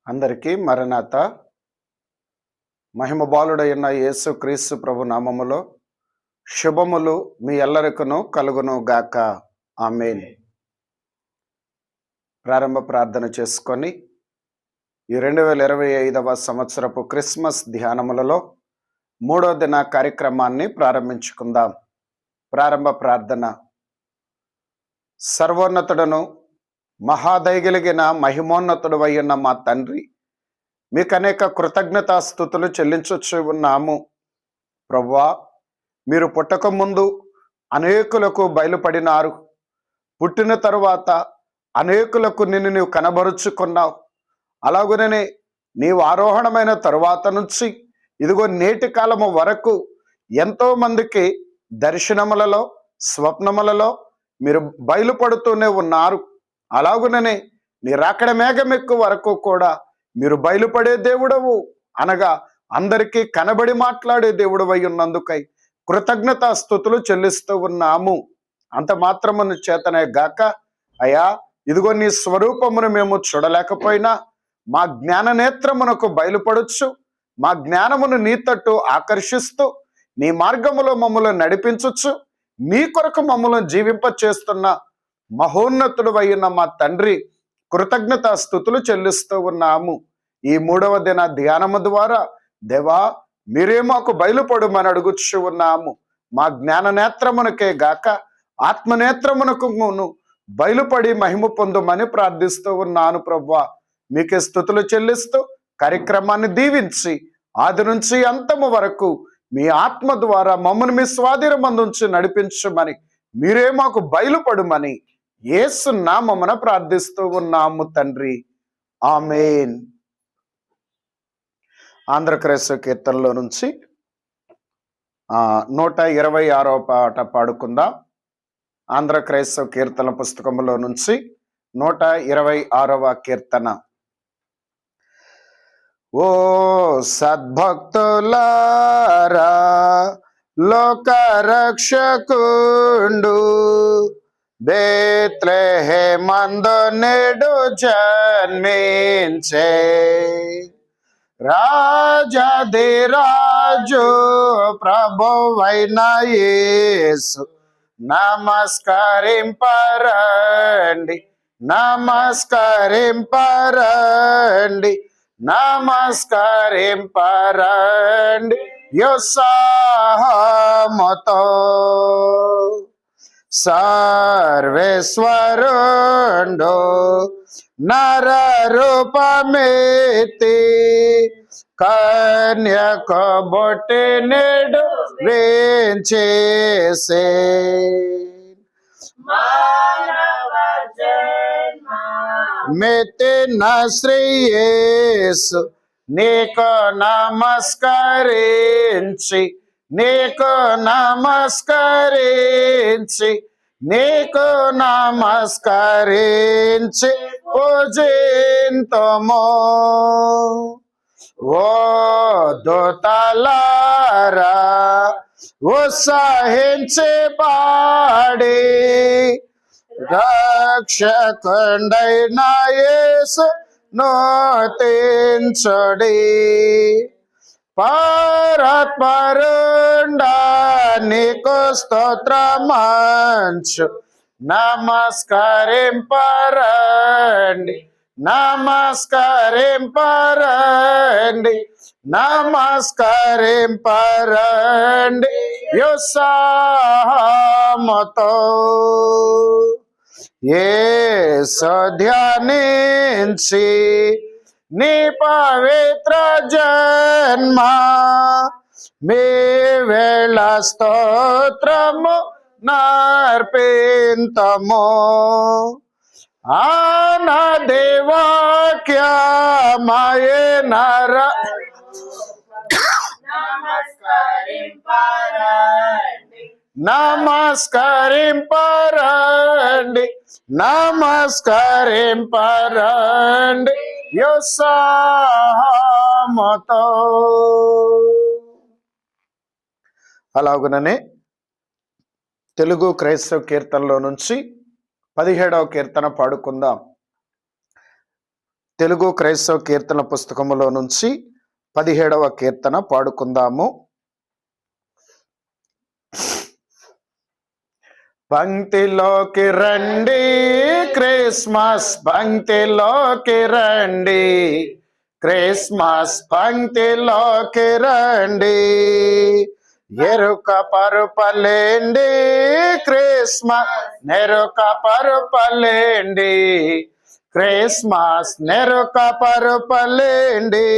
అందరికీ మరణాత మహిమ బాలుడైన యేసు క్రీస్తు ప్రభు నామములో శుభములు మీ ఎల్లరికును కలుగును గాక. ఆమేన్. ప్రారంభ ప్రార్థన చేసుకొని ఈ 2025వ సంవత్సరపు క్రిస్మస్ ధ్యానములలో 3వ దిన కార్యక్రమాన్ని ప్రారంభించుకుందాం. ప్రారంభ ప్రార్థన. సర్వోన్నతుడను మహాదయగలిగిన మహిమోన్నతుడు అయ్యున్న మా తండ్రి, మీకు అనేక కృతజ్ఞతాస్తుతులు చెల్లించొచ్చు ఉన్నాము. ప్రభువా, మీరు పుట్టక ముందు అనేకులకు బయలుపడినారు. పుట్టిన తరువాత అనేకులకు నిన్ను నీవు కనబరుచుకున్నావు. అలాగునే నీవు ఆరోహణమైన తరువాత నుంచి ఇదిగో నేటి కాలము వరకు ఎంతో మందికి దర్శనములలో స్వప్నములలో మీరు బయలుపడుతూనే ఉన్నారు. అలాగుననే నీ రాకడ మేఘమెక్కు వరకు కూడా మీరు బయలుపడే దేవుడవు, అనగా అందరికీ కనబడి మాట్లాడే దేవుడవై ఉన్నందుకై కృతజ్ఞతాస్తుతులు చెల్లిస్తూ ఉన్నాము. అంత మాత్రమును చేతనే గాక అయ్యా, ఇదిగో నీ స్వరూపమును మేము చూడలేకపోయినా మా జ్ఞాన నేత్రమునకు బయలుపడొచ్చు. మా జ్ఞానమును నీ తట్టు ఆకర్షిస్తూ నీ మార్గములో మమ్మల్ని నడిపించొచ్చు. నీ కొరకు మమ్మల్ని జీవింప చేస్తున్న మహోన్నతుడు అయిన మా తండ్రి, కృతజ్ఞతాస్తుతులు చెల్లిస్తూ ఉన్నాము. ఈ 3వ దిన ధ్యానము ద్వారా దేవా, మీరే మాకు బయలుపడుమని అడుగుచు ఉన్నాము. మా జ్ఞాన నేత్రమునకే గాక ఆత్మనేత్రమునకు బయలుపడి మహిమ పొందుమని ప్రార్థిస్తూ ఉన్నాను. ప్రభువా, మీకే స్తుతులు చెల్లిస్తూ కార్యక్రమాన్ని దీవించి ఆది నుంచి అంతము వరకు మీ ఆత్మ ద్వారా మమ్మల్ని మీ స్వాధీనమందుంచి నడిపించమని, మీరే మాకు బయలుపడుమని యేసు నామమున ప్రార్థిస్తూ ఉన్నాము తండ్రి. ఆమేన్. ఆంధ్ర క్రైస్తవ కీర్తనలో నుంచి 126వ పాట పాడుకుందాం. ఆంధ్ర క్రైస్తవ కీర్తన పుస్తకంలో నుంచి 126వ కీర్తన. ఓ సద్భక్తులారా, లోకరక్షకుండు బేత్లెహేమందు నేడు జన్మించే రాజాధిరాజు ప్రభువైన యేసు నమస్కరింపరండి, నమస్కరింపరండి, నమస్కరింపరండి యోత్సాహముతో. సర్వేశ్వరుండు నరరూపమెత్తి కన్యక బొట్టి నేడు వేంచేసే మెత్తిన శ్రీ యేసు నీకు నమస్కరించి, నీకు నమస్కరించి, నీకు నమస్కరించి పూజింతుము. ఓ దూతలారా, ఉత్సహించి పాడి రక్షకుండైన యేసు నోతించుడి. పరాత్పరుండా నీకు స్తోత్రమంచు నమస్కరింపరండి, నమస్కరింపరండి, నమస్కరింపరండి యోత్సాహముతో. యేసు ధ్యానించి నీ పవిత్ర జన్మ మీ వేళ స్తోత్రము నర్పింతము. ఆనదేవాక్యమయే నర నమస్కరింపరండి, నమస్కరింపరండి యోత్సాహముతో. అలాగుననే తెలుగు క్రైస్తవ కీర్తనలో నుంచి 17వ కీర్తన పాడుకుందాం. తెలుగు క్రైస్తవ కీర్తన పుస్తకములో నుంచి 17వ కీర్తన పాడుకుందాము. పంక్తిలోకి రండి, క్రిస్మస్ పంక్తిలోకి రండి, క్రిస్మస్ పంక్తిలోకి రండి. ఎరుక పరుపలేండి, క్రిస్మస్ నెరుక పరుపలేండి, క్రిస్మస్ నెరుక పరుపలేండి.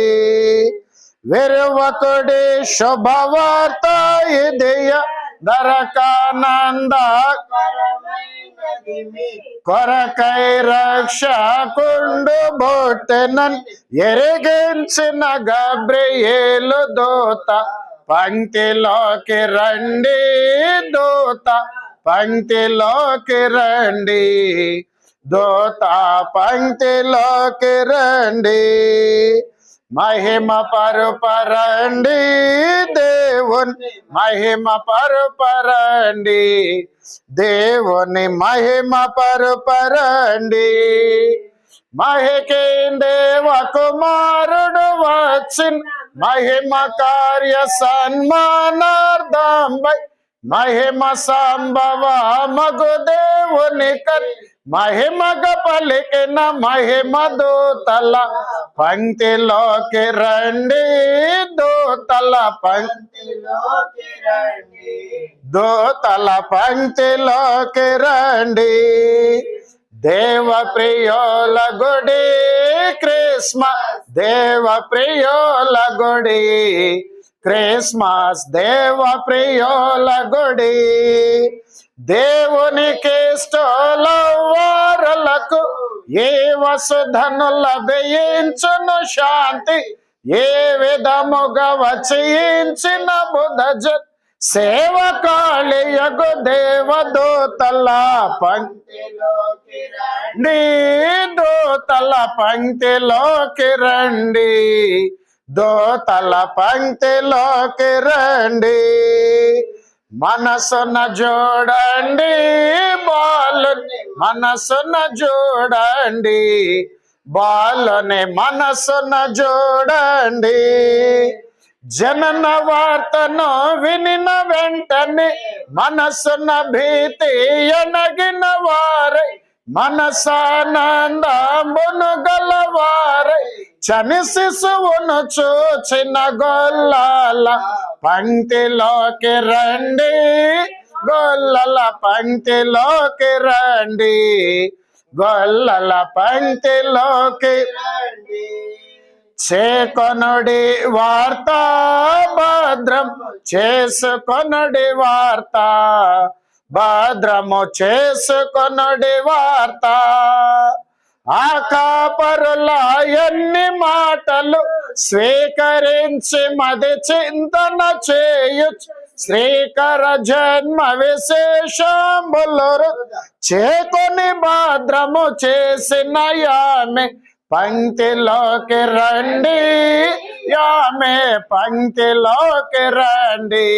విరువకుడి శుభవార్త ఇదియ దరకానంద కొరకై రక్షకుండు బొట్టెనన్ ఎరిగించిన గబ్రియేలు దూత పంక్తిలోకి రండి, దూత పంక్తిలోకి రండి, దూత పంక్తిలోకి రండి. మహిమ పరుపరండి, దేవుని మహిమ పరుపరండి, దేవుని మహిమ పరుపరండి. మహికేందేవ కుమారుడు వచ్చిన్ మహిమ కార్య సన్మానార్థంబై మహిమ సంభవ మగు దేవుని మహిమగ పలికిన మహిమ దూతల పంక్తిలోకి రండి, దూతల పంక్తిలోకి రండి, దూతల పంక్తిలోకి రండి. దేవ ప్రియోల గుడి క్రిస్మస్, దేవ ప్రియోల గుడి క్రిస్మస్, దేవ ప్రియోల గుడి. దేవునికి ఇష్టలవారలకు ఏ వసుధను లభించును శాంతి, ఏ విధముగా వచించిన బుధజ సేవకాళియగు దేవదూతల పంక్తిలోకి రండి, దూతల పంక్తిలోకి రండి, దూతల పంక్తిలోకి రండి. మనసున చూడండి బాలుని, మనసున చూడండి బాలుని, మనసున చూడండి. జనన వార్తను వినిన వెంటనే మనసున భీతి ఎనగిన వారై మనసానందమును గలవారై చని శిశువును చూచిన గొల్లల పంక్తిలోకి రండి, గొల్లల పంక్తిలోకి రండి, గొల్లల పంక్తిలోకి రండి. చేకొనుడి వార్త భద్రం చేసుకొనుడి వార్త, భద్రము చేసుకొనుడి వార్త. ఆ కాపరుల ఎన్ని మాటలు స్వీకరించి మది చింతన చేయు శ్రీకర జన్మ విశేషములు చేకొని భద్రము చేసిన యామె పంక్తిలోకి రండి, యామె పంక్తిలోకి రండి,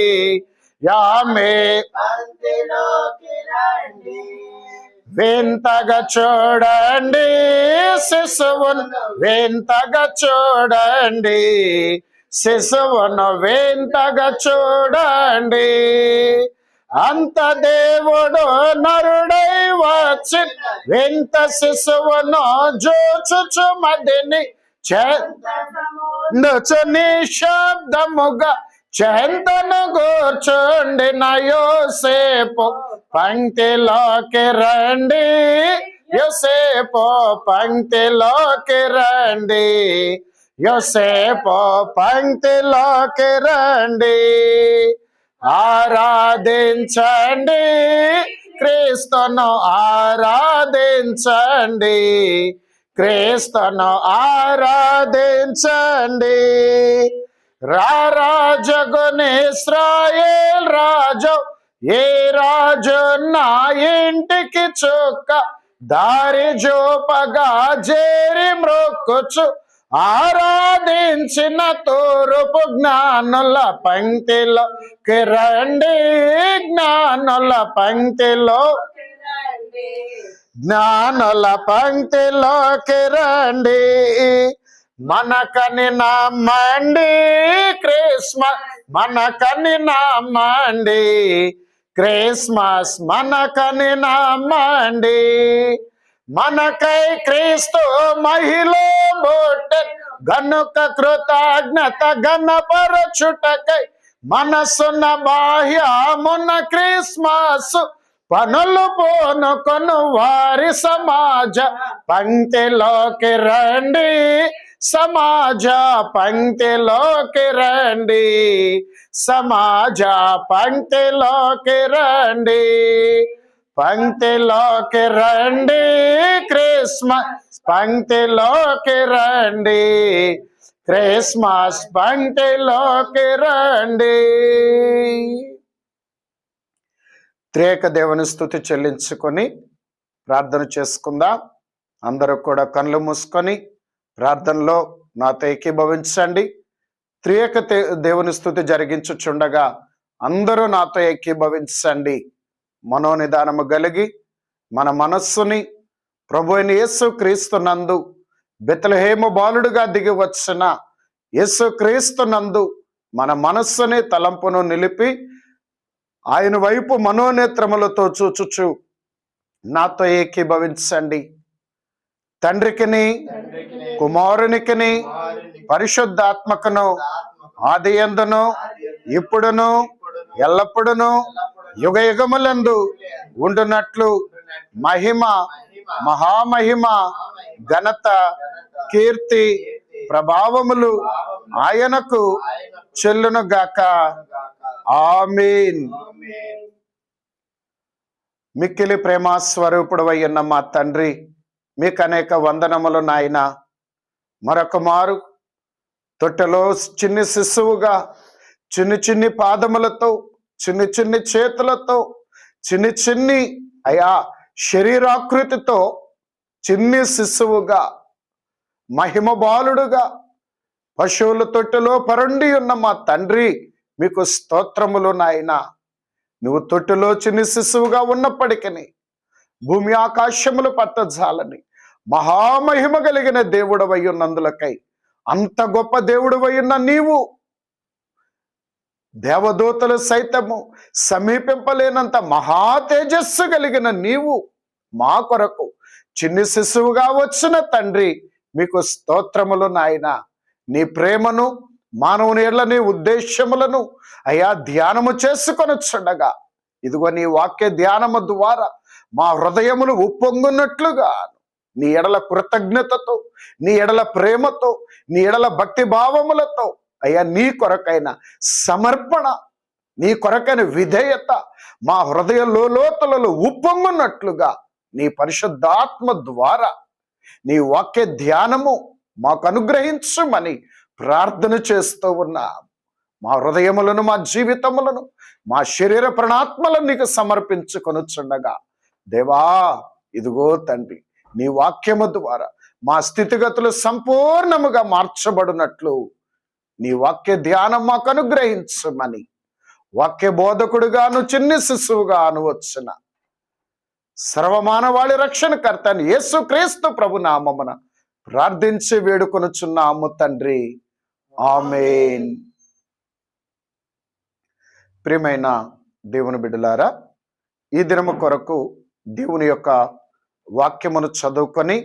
యామె పంక్తిలోకి రండి. వింతగా చూడండి శిశువును, వింతగా చూడండి శిశువును, వింతగా చూడండి. అంత దేవుడు నరుడై వచ్చి వింత శిశువును జోచుచు మదిని చెందుచుని శబ్దముగా చెంతను కూర్చుండిన యోసేపు పంక్తిలోకి రండి, యోసేపు పంక్తిలోకి రండి, యోసేపు పంక్తిలోకి రండి. ఆరాధించండి క్రీస్తును, ఆరాధించండి క్రీస్తును, ఆరాధించండి. రాజగుని ఇశ్రాయేల్ రాజు, ఏ రాజు నా ఇంటికి చుక్క దారి చూపగా చేరి మ్రొక్కుచు ఆరాధించిన తూర్పు జ్ఞానుల పంక్తిలోకి రండి, జ్ఞానుల పంక్తిలో జ్ఞానుల పంక్తిలోకి రండి, మనకని నమ్మండి క్రిస్మస్, మనకని నమ్మండి క్రిస్మస్, మనకని నమ్మండి. మనకై క్రీస్తు మహిళ బొట్టె గనుక కృతజ్ఞత గణపరచుటకై మనసున్న బాహ్యమున్న క్రిస్మస్ పనులు పోనుకొను వారి సమాజ పంక్తిలోకి రండి, సమాజ పంక్తిలోకి రండి, సమాజ పంక్తిలోకి రండి, పంక్తిలోకి రండి క్రిస్మస్ పంక్తిలోకి రండి, క్రిస్మస్ పంక్తిలోకి రండి. త్రియేక దేవుని స్తుతి చెల్లించుకొని ప్రార్థన చేసుకుందాం. అందరూ కూడా కళ్ళు మూసుకొని ప్రార్థనలో నాతో ఏకీభవించండి. త్రియేక దేవుని స్తుతి జరిగించుచుండగా అందరూ నాతో ఏకీభవించండి. మనోనిదానము కలిగి మన మనస్సుని ప్రభు అయిన యేసు క్రీస్తు నందు బెత్లెహేము బాలుడుగా దిగి వచ్చిన యేసు క్రీస్తు నందు మన మనస్సుని తలంపును నిలిపి ఆయన వైపు మనోనేత్రములతో చూచుచు నాతో ఏకీభవించండి. తండ్రికిని కుమారునికిని పరిశుద్ధాత్మకును ఆదియందును ఇప్పుడును ఎల్లప్పుడును యుగ యుగములందు ఉండునట్లు మహిమ మహామహిమ ఘనత కీర్తి ప్రభావములు ఆయనకు చెల్లును గాక. ఆమేన్. మిక్కిలి ప్రేమ స్వరూపుడవై ఉన్న మా తండ్రి, మీకు అనేక వందనములు నాయన. మరొక మారు తొట్టెలో చిన్ని శిశువుగా చిన్ని చిన్ని పాదములతో చిన్ని చిన్ని చేతులతో చిన్ని అయా శరీరాకృతితో చిన్ని శిశువుగా మహిమ బాలుడుగా పశువుల తొట్టెలో పరుండి ఉన్న మా తండ్రి, మీకు స్తోత్రములు నాయన. నువ్వు తొట్టెలో చిన్ని శిశువుగా ఉన్నప్పటికీ భూమి ఆకాశములు పట్టజాలని మహామహిమ కలిగిన దేవుడవై ఉన్నందులకై, అంత గొప్ప దేవుడవై ఉన్న నీవు దేవదూతలు సైతము సమీపింపలేనంత మహా తేజస్సు కలిగిన నీవు మా కొరకు చిన్ని శిశువుగా వచ్చిన తండ్రి, మీకు స్తోత్రములు నాయన. నీ ప్రేమను మానవుని ఎడల నీ ఉద్దేశములను అయా ధ్యానము చేసుకొని చూడగా, ఇదిగో నీ వాక్య ధ్యానము ద్వారా మా హృదయములు ఉప్పొంగున్నట్లుగా నీ ఎడల కృతజ్ఞతతో, నీ ఎడల ప్రేమతో, నీ ఎడల భక్తి భావములతో అయ్యా నీ కొరకైన సమర్పణ, నీ కొరకైన విధేయత మా హృదయ లోతులలో ఉప్పొంగున్నట్లుగా నీ పరిశుద్ధాత్మ ద్వారా నీ వాక్య ధ్యానము మాకు అనుగ్రహించుమని ప్రార్థన చేస్తూ ఉన్నా. మా హృదయములను, మా జీవితములను, మా శరీర ప్రాణాత్మలను నీకు సమర్పించుకొనుచుండగా, దేవా ఇదిగో తండ్రి, నీ వాక్యము ద్వారా మా స్థితిగతులు సంపూర్ణముగా మార్చబడినట్లు నీ వాక్య ధ్యానం మాకు అనుగ్రహించమని వాక్య బోధకుడుగాను చిన్ని శిశువుగాను వచ్చిన సర్వమానవాళి రక్షణకర్త అని యేసుక్రీస్తు ప్రభు నామమున ప్రార్థించి వేడుకొనుచున్నాము తండ్రి. ఆమేన్. ప్రియమైన దేవుని బిడ్డలారా, ఈ దినము కొరకు దేవుని యొక్క వాక్యమును చదువుకొని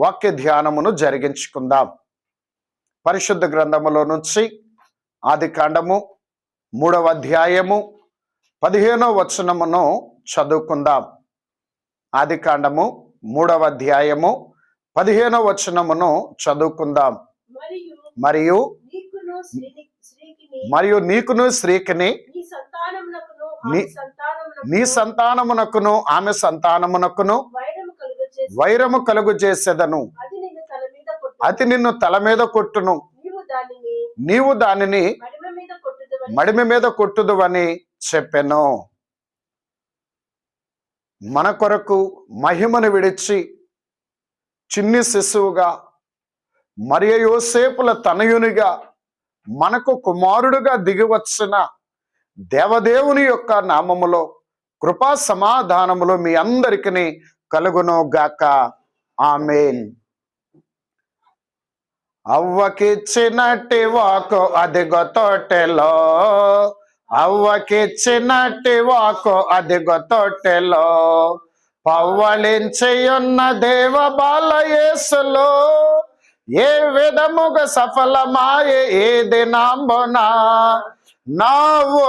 వాక్య ధ్యానమును జరిగించుకుందాం. పరిశుద్ధ గ్రంథములో నుంచి ఆది కాండము 3వ అధ్యాయము 15వ వచనమును చదువుకుందాం. ఆది కాండము 3వ అధ్యాయము 15వ వచనమును చదువుకుందాం. మరియు నీకును స్త్రీకిని నీ సంతానమునకును ఆమె సంతానమునకును వైరము కలుగు చేసేదను, అది నిన్ను తల మీద కొట్టును, నీవు దానిని మడిమ మీద కొట్టుదువని చెప్పెను. మన కొరకు మహిమను విడిచి చిన్ని శిశువుగా మరియ యోసేపుల తనయునిగా మనకు కుమారుడుగా దిగివచ్చిన దేవదేవుని యొక్క నామములో కృపా సమాధానములు మీ అందరికీ కలుగును గాక. ఆమేన్. అవ్వకిచ్చినట్టి వాకు అదిగో తోటెలో, అవ్వకిచ్చినట్టి వాకు అదిగో తోటెలో, పవ్వళించి ఉన్న దేవ బాల యేసులో, ఏ విధముగా సఫలమాయే ఏ దినాంబునా, నావో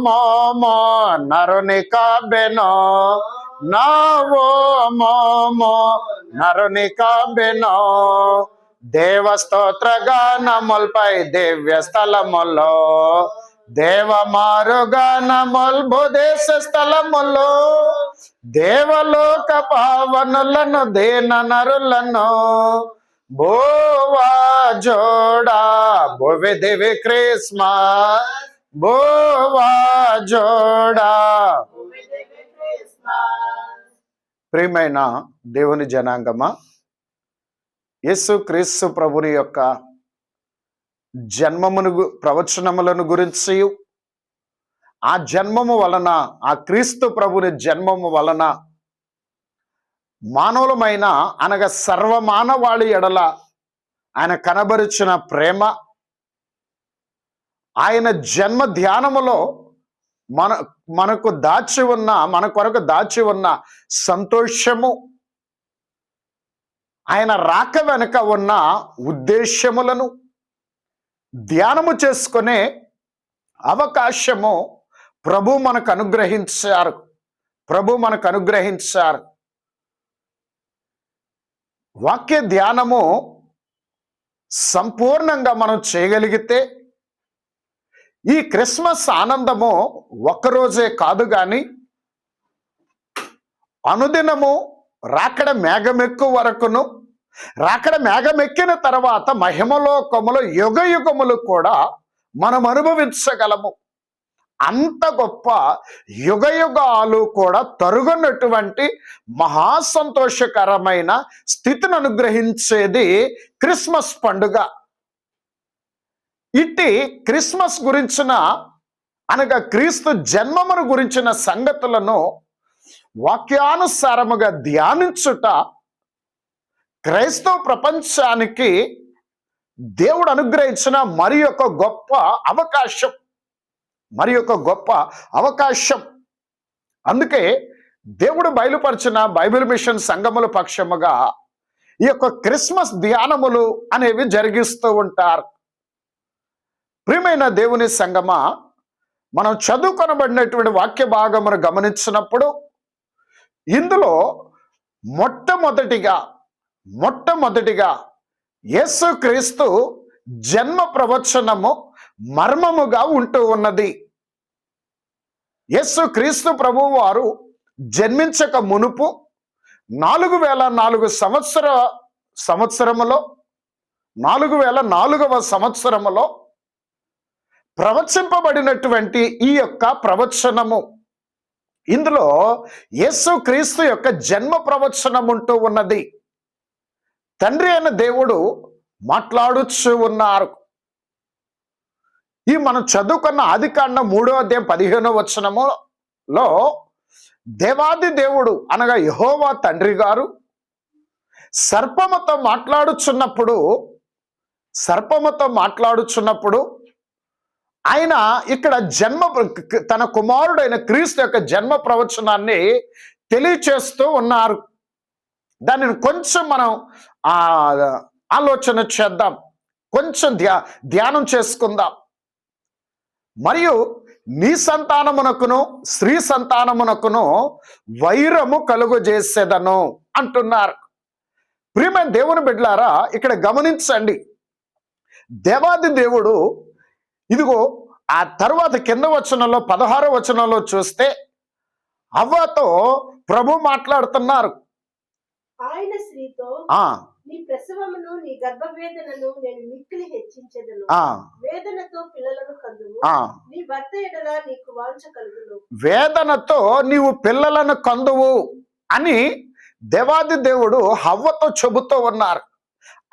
మోమో నరుని కాబెనో, నావో మోమో నరుని కాబెనో, దేవస్తోత్ర గానముల్పై దివ్య స్థలములో, దేవమారుగానముల్ భూదేశ స్థలములో, దేవలోక పావనులను దీన నరులను, భూవా జోడా భువి దివి క్రిస్మస్, భూవా జోడా. ప్రియమైన దేవుని జనాంగమా, యేసు క్రీస్తు ప్రభుని యొక్క జన్మమును ప్రవచనములను గురించి, ఆ జన్మము వలన, ఆ క్రీస్తు ప్రభుని జన్మము వలన మానవులమైన అనగా సర్వమానవాళి ఎడల ఆయన కనబరిచిన ప్రేమ, ఆయన జన్మ ధ్యానములో మన కొరకు దాచి ఉన్న సంతోషము, ఆయన రాక వెనుక ఉన్న ఉద్దేశ్యములను ధ్యానము చేసుకునే అవకాశము ప్రభు మనకు అనుగ్రహించారు. వాక్య ధ్యానము సంపూర్ణంగా మనం చేయగలిగితే ఈ క్రిస్మస్ ఆనందము ఒక్కరోజే కాదు కానీ అనుదినము రాకడ మేఘమెక్కు వరకును, రాకడ మేఘమెక్కిన తర్వాత మహిమలోకములు యుగ యుగములు కూడా మనం అనుభవించగలము. అంత గొప్ప యుగ యుగాలు కూడా తరుగునటువంటి మహాసంతోషకరమైన స్థితిని అనుగ్రహించేది క్రిస్మస్ పండుగ. ఇట్టి క్రిస్మస్ గురించిన అనగా క్రీస్తు జన్మమును గురించిన సంగతులను వాక్యానుసారముగా ధ్యానించుట క్రైస్తవ ప్రపంచానికి దేవుడు అనుగ్రహించిన మరి ఒక గొప్ప అవకాశం. అందుకే దేవుడు బయలుపరిచిన బైబిల్ మిషన్ సంఘముల పక్షముగా ఈ యొక్క క్రిస్మస్ ధ్యానములు అనేవి జరిగిస్తూ ఉంటారు. ప్రియమైన దేవుని సంగమా, మనం చదువుకొనబడినటువంటి వాక్య భాగమును గమనించినప్పుడు ఇందులో మొట్టమొదటిగా యేసుక్రీస్తు జన్మ ప్రవచనము మర్మముగా ఉంటూ ఉన్నది. యేసుక్రీస్తు ప్రభువు వారు జన్మించక మునుపు 4004 సంవత్సరములో 4004వ సంవత్సరములో ప్రవచింపబడినటువంటి ఈ యొక్క ప్రవచనము, ఇందులో యేసుక్రీస్తు యొక్క జన్మ ప్రవచనం ఉంటూ ఉన్నది. తండ్రి అయిన దేవుడు మాట్లాడుచూ ఉన్నారు. ఈ మనం చదువుకున్న ఆదికాండం 3వ అధ్యాయం 15వ వచనములో దేవాది దేవుడు అనగా యెహోవా తండ్రి గారు సర్పముతో మాట్లాడుచున్నప్పుడు ఆయన ఇక్కడ తన కుమారుడైన క్రీస్తు యొక్క జన్మ ప్రవచనాన్ని తెలియచేస్తూ ఉన్నారు. దానిని కొంచెం మనం ఆలోచన చేద్దాం, కొంచెం ధ్యానం చేసుకుందాం. మరియు నీ సంతానమునకును స్త్రీ సంతానమునకును వైరము కలుగజేసేదను అంటున్నారు. ప్రియమైన దేవుని బిడ్డలారా, ఇక్కడ గమనించండి, దేవాది దేవుడు ఇదిగో ఆ తర్వాత కింద వచనంలో 16వ వచనంలో చూస్తే అవ్వతో ప్రభు మాట్లాడుతున్నారు. ఆయన స్త్రీతో, నీ ప్రసవమును నీ గర్భవేదనను నేను మిక్కిలి హెచ్చించెదను, వేదనతో పిల్లలను కందువు, నీ భర్త ఎడల నీకు వాంఛ కలుగును, వేదనతో నీవు పిల్లలను కందువు అని దేవాది దేవుడు హవ్వతో చెబుతూ ఉన్నారు.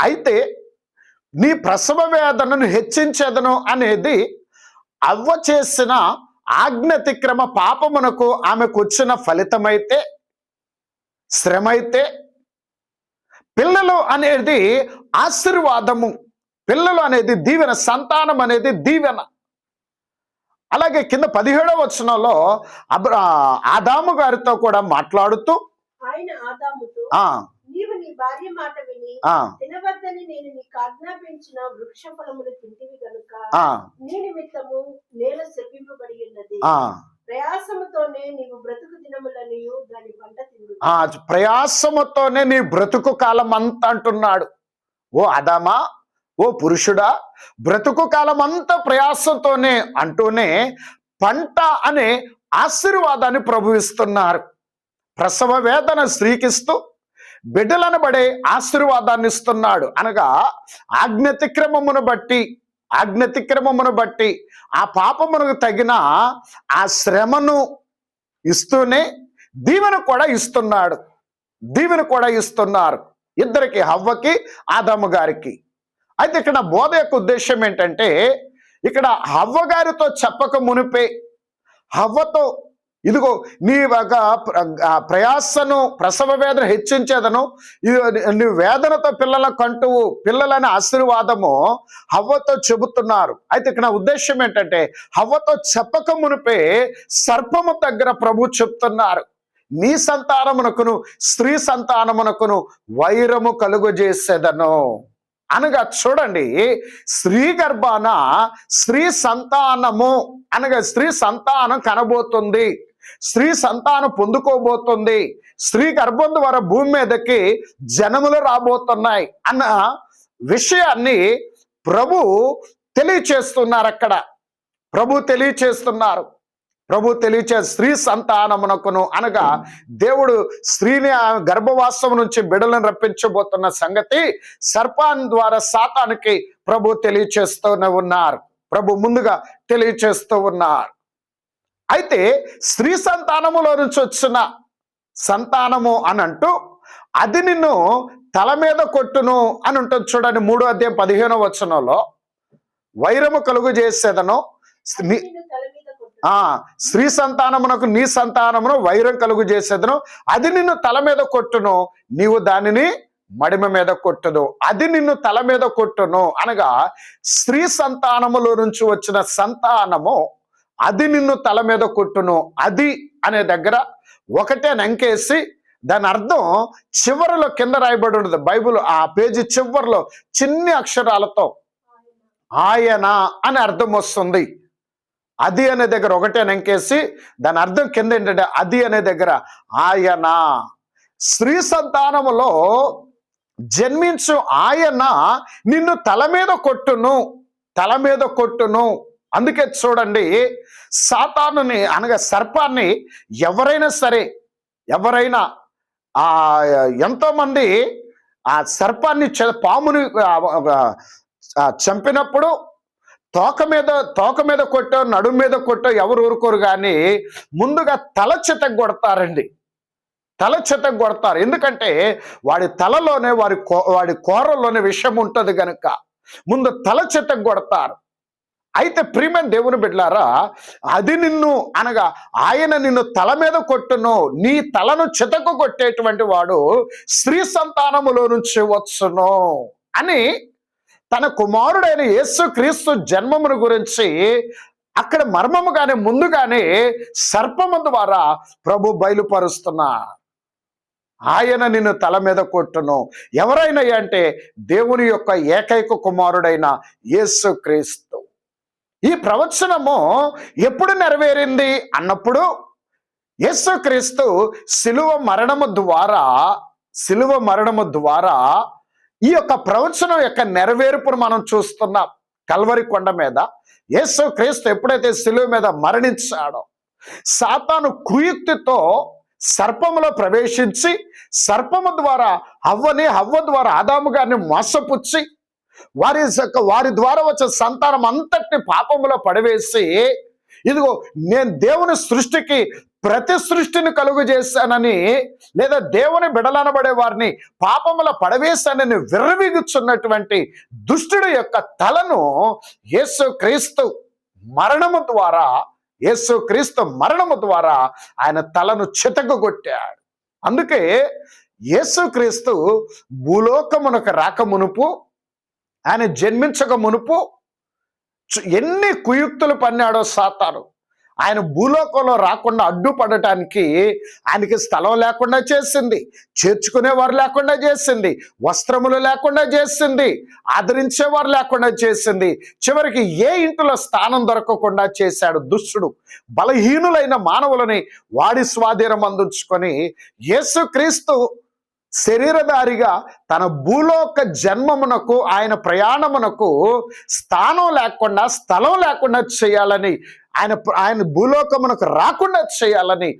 అయితే నీ ప్రసవ వేదనను హెచ్చించెదను అనేది అవ్వ చేసిన ఆజ్ఞాతిక్రమ పాపమునకు ఆమెకు వచ్చిన ఫలితమైతే, శ్రమ అయితే, పిల్లలు అనేది ఆశీర్వాదము, పిల్లలు అనేది దీవెన, సంతానం అనేది దీవెన. అలాగే కింద 17వ వచనంలో ఆదాము గారితో కూడా మాట్లాడుతూ ఆయన ఆదాముతో, నీవు నీ భార్య మాట విని తినవద్దని నేను నీకు ఆజ్ఞాపించిన వృక్ష ఫలములు తింటివి గనుక నీ నిమిత్తము నేల శపింపబడి ఉన్నది. ప్రయాసముతోనే నీవు బ్రతుకు దినములనియు దాని పంట తిందు. ప్రయాసముతోనే నీ బ్రతుకు కాలం అంతా అంటున్నాడు. ఓ ఆదామా, ఓ పురుషుడా, బ్రతుకు కాలం అంతా ప్రయాసంతోనే అంటూనే పంట అనే ఆశీర్వాదాన్ని ప్రభువిస్తున్నారు. ప్రసవ వేదన స్త్రీకిస్తూ బిడ్డలనబడే ఆశీర్వాదాన్ని ఇస్తున్నాడు. అనగా ఆజ్ఞతిక్రమమును బట్టి ఆ పాపమునకు తగిన ఆ శ్రమను ఇస్తూనే దీవెన కూడా ఇస్తున్నారు. ఇద్దరికి, హవ్వకి ఆదాము గారికి. అయితే ఇక్కడ బోధ యొక్క ఉద్దేశం ఏంటంటే, ఇక్కడ హవ్వ గారితో చెప్పక మునిపే హవ్వతో, ఇదిగో నీ ప్రయాసను, ప్రసవ వేదన హెచ్చించేదను, నీ వేదనతో పిల్లల కంటువు, పిల్లలని ఆశీర్వాదము హవ్వతో చెబుతున్నారు. అయితే ఇక్కడ ఉద్దేశం ఏంటంటే, హవ్వతో చెప్పక మునిపే సర్పము దగ్గర ప్రభు చెప్తున్నారు, నీ సంతానమునకును స్త్రీ సంతానమునకును వైరము కలుగజేసేదను. అనగా చూడండి, స్త్రీ గర్భాన స్త్రీ సంతానము, అనగా స్త్రీ సంతానం కనబోతుంది, స్త్రీ సంతానం పొందుకోబోతుంది, స్త్రీ గర్భం ద్వారా భూమి మీదకి జనములు రాబోతున్నాయి అన్న విషయాన్ని ప్రభు తెలియచేస్తున్నారు. అక్కడ ప్రభు తెలియచేస్తున్నారు. స్త్రీ సంతానమునకును, అనగా దేవుడు స్త్రీని గర్భవాసం నుంచి బిడ్డలను రప్పించబోతున్న సంగతి సర్పాన్ ద్వారా సాతానికి ప్రభు తెలియచేస్తూనే ఉన్నారు. ప్రభు ముందుగా తెలియచేస్తూ ఉన్నారు. అయితే స్త్రీ సంతానములో నుంచి వచ్చిన సంతానము అని అంటూ అది నిన్ను తల మీద కొట్టును అని ఉంటుంది. చూడండి 3వ అధ్యాయం 15వ వచనంలో, వైరము కలుగు చేసేదను, స్త్రీ సంతానమునకు నీ సంతానమును వైరం కలుగు చేసేదను, అది నిన్ను తల మీద కొట్టును, నీవు దానిని మడిమ మీద కొట్టును. అది నిన్ను తల మీద కొట్టును అనగా స్త్రీ సంతానములో నుంచి వచ్చిన సంతానము అది నిన్ను తల మీద కొట్టును. అది అనే దగ్గర ఒకటే నంకేసి దాని అర్థం చివరిలో కింద రాయబడి ఉండదు. బైబిల్ ఆ పేజీ చివరిలో చిన్ని అక్షరాలతో ఆయన అని అర్థం వస్తుంది. అది అనే దగ్గర ఒకటే నంకేసి దాని అర్థం కింద ఏంటంటే, అది అనే దగ్గర ఆయన, స్త్రీ సంతానములో జన్మించు ఆయన నిన్ను తల మీద కొట్టును. అందుకే చూడండి, సాతానుని అనగా సర్పాన్ని ఎవరైనా ఎంతోమంది ఆ సర్పాన్ని, పాముని చంపినప్పుడు తోక మీద కొట్టో, నడుము మీద కొట్టో ఎవరు ఊరుకోరు, కానీ ముందుగా తల చితక కొడతారు. ఎందుకంటే వాడి తలలోనే వాడి కోరలోనే విషం ఉంటుంది గనుక ముందు తల చితక కొడతారు. అయితే ప్రియమైన దేవుని బిడ్డలారా, అది నిన్ను, అనగా ఆయన నిన్ను తల మీద కొట్టును, నీ తలను చితక కొట్టేటువంటి వాడు స్త్రీ సంతానములో నుంచి వచ్చును అని తన కుమారుడైన యేసుక్రీస్తు జన్మమును గురించి అక్కడ మర్మముగానే ముందుగానే సర్పము ద్వారా ప్రభు బయలుపరుస్తున్నారు. ఆయన నిన్ను తల మీద కొట్టును. ఎవరైనా అంటే దేవుని యొక్క ఏకైక కుమారుడైన యేసుక్రీస్తు. ఈ ప్రవచనము ఎప్పుడు నెరవేరింది అన్నప్పుడు, యేసుక్రీస్తు శిలువ మరణము ద్వారా ఈ యొక్క ప్రవచనం యొక్క నెరవేర్పును మనం చూస్తున్నాం. కల్వరి కొండ మీద యేసుక్రీస్తు ఎప్పుడైతే శిలువ మీద మరణించాడో, సాతాను కుయుక్తితో సర్పములో ప్రవేశించి సర్పము ద్వారా హవ్వ ద్వారా ఆదాము గారిని మోసపుచ్చి వారి ద్వారా వచ్చే సంతానం అంతటిని పాపములో పడవేసి, ఇదిగో నేను దేవుని సృష్టికి ప్రతి సృష్టిని కలుగు చేశానని, లేదా దేవుని బిడలనబడే వారిని పాపముల పడవేశానని విర్రవీగుచున్నటువంటి దుష్టుడి యొక్క తలను యేసుక్రీస్తు మరణము ద్వారా ఆయన తలను చితకగొట్టాడు. అందుకే యేసుక్రీస్తు భూలోకమునకు రాక మునుపు, ఆయన జన్మించక మునుపు ఎన్ని కుయుక్తులు పన్నాడో సాతాను. ఆయన భూలోకంలో రాకుండా అడ్డుపడటానికి ఆయనకి స్థలం లేకుండా చేసింది, చేర్చుకునేవారు లేకుండా చేసింది, వస్త్రములు లేకుండా చేసింది, ఆదరించేవారు లేకుండా చేసింది. చివరికి ఏ ఇంటిలో స్థానం దొరకకుండా చేశాడు దుష్టుడు. బలహీనులైన మానవులని వాడి స్వాధీనం అందించుకొని యేసుక్రీస్తు శరీరధారిగా తన భూలోక జన్మమునకు, ఆయన ప్రయాణమునకు స్థానం లేకుండా, స్థలం లేకుండా చేయాలని, ఆయన భూలోకమునకు రాకుండా చేయాలని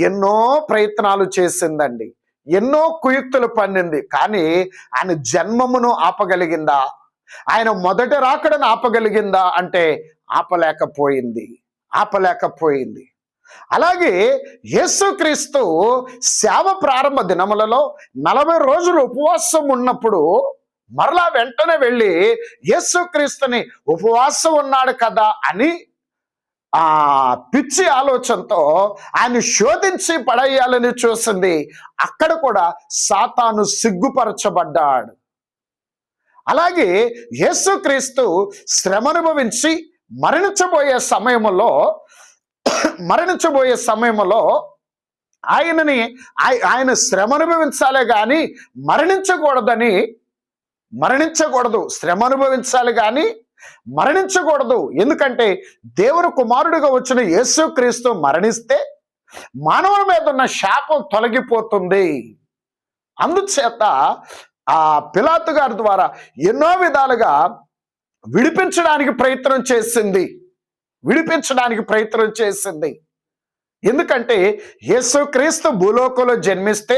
ఎన్నో ప్రయత్నాలు చేసిందండి, ఎన్నో కుయుక్తులు పన్నింది. కానీ ఆయన జన్మమును ఆపగలిగిందా? ఆయన మొదటి రాకడను ఆపగలిగిందా అంటే ఆపలేకపోయింది. అలాగే యేసుక్రీస్తు సేవ ప్రారంభ దినములలో 40 రోజులు ఉపవాసం ఉన్నప్పుడు మరలా వెంటనే వెళ్ళి యేసుక్రీస్తుని ఉపవాసం ఉన్నాడు కదా అని ఆ పిచ్చి ఆలోచనతో ఆయన శోధించి పడేయాలని చూసింది. అక్కడ కూడా సాతాను సిగ్గుపరచబడ్డాడు. అలాగే యేసుక్రీస్తు శ్రమ అనుభవించి మరణించబోయే సమయంలో ఆయన శ్రమ అనుభవించాలే కానీ మరణించకూడదు. శ్రమ అనుభవించాలి కానీ మరణించకూడదు. ఎందుకంటే దేవుని కుమారుడిగా వచ్చిన యేసుక్రీస్తు మరణిస్తే మానవుల మీద ఉన్న శాపం తొలగిపోతుంది. అందుచేత ఆ పిలాతు గారి ద్వారా ఎన్నో విధాలుగా విడిపించడానికి ప్రయత్నం చేసింది. ఎందుకంటే యేసుక్రీస్తు భూలోకంలో జన్మిస్తే,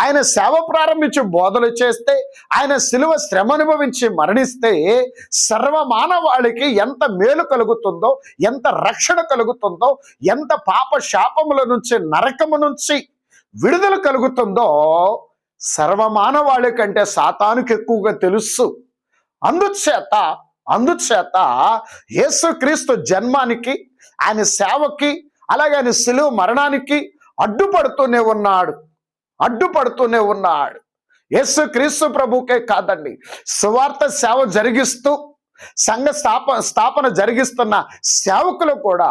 ఆయన సేవ ప్రారంభించి బోధలు చేస్తే, ఆయన శిలువ శ్రమ అనుభవించి మరణిస్తే సర్వమానవాళికి ఎంత మేలు కలుగుతుందో, ఎంత రక్షణ కలుగుతుందో, ఎంత పాప శాపముల నుంచి, నరకము నుంచి విడుదల కలుగుతుందో సర్వమానవాళి కంటే సాతానుకి ఎక్కువగా తెలుసు. అందుచేత యేసుక్రీస్తు జన్మానికి, ఆయన సేవకి, అలాగే ఆయన శిలువ మరణానికి అడ్డుపడుతూనే ఉన్నాడు. యేసుక్రీస్తు ప్రభుకే కాదండి, సువార్త సేవ జరిగిస్తూ సంఘ స్థాపన జరిగిస్తున్న సేవకులు కూడా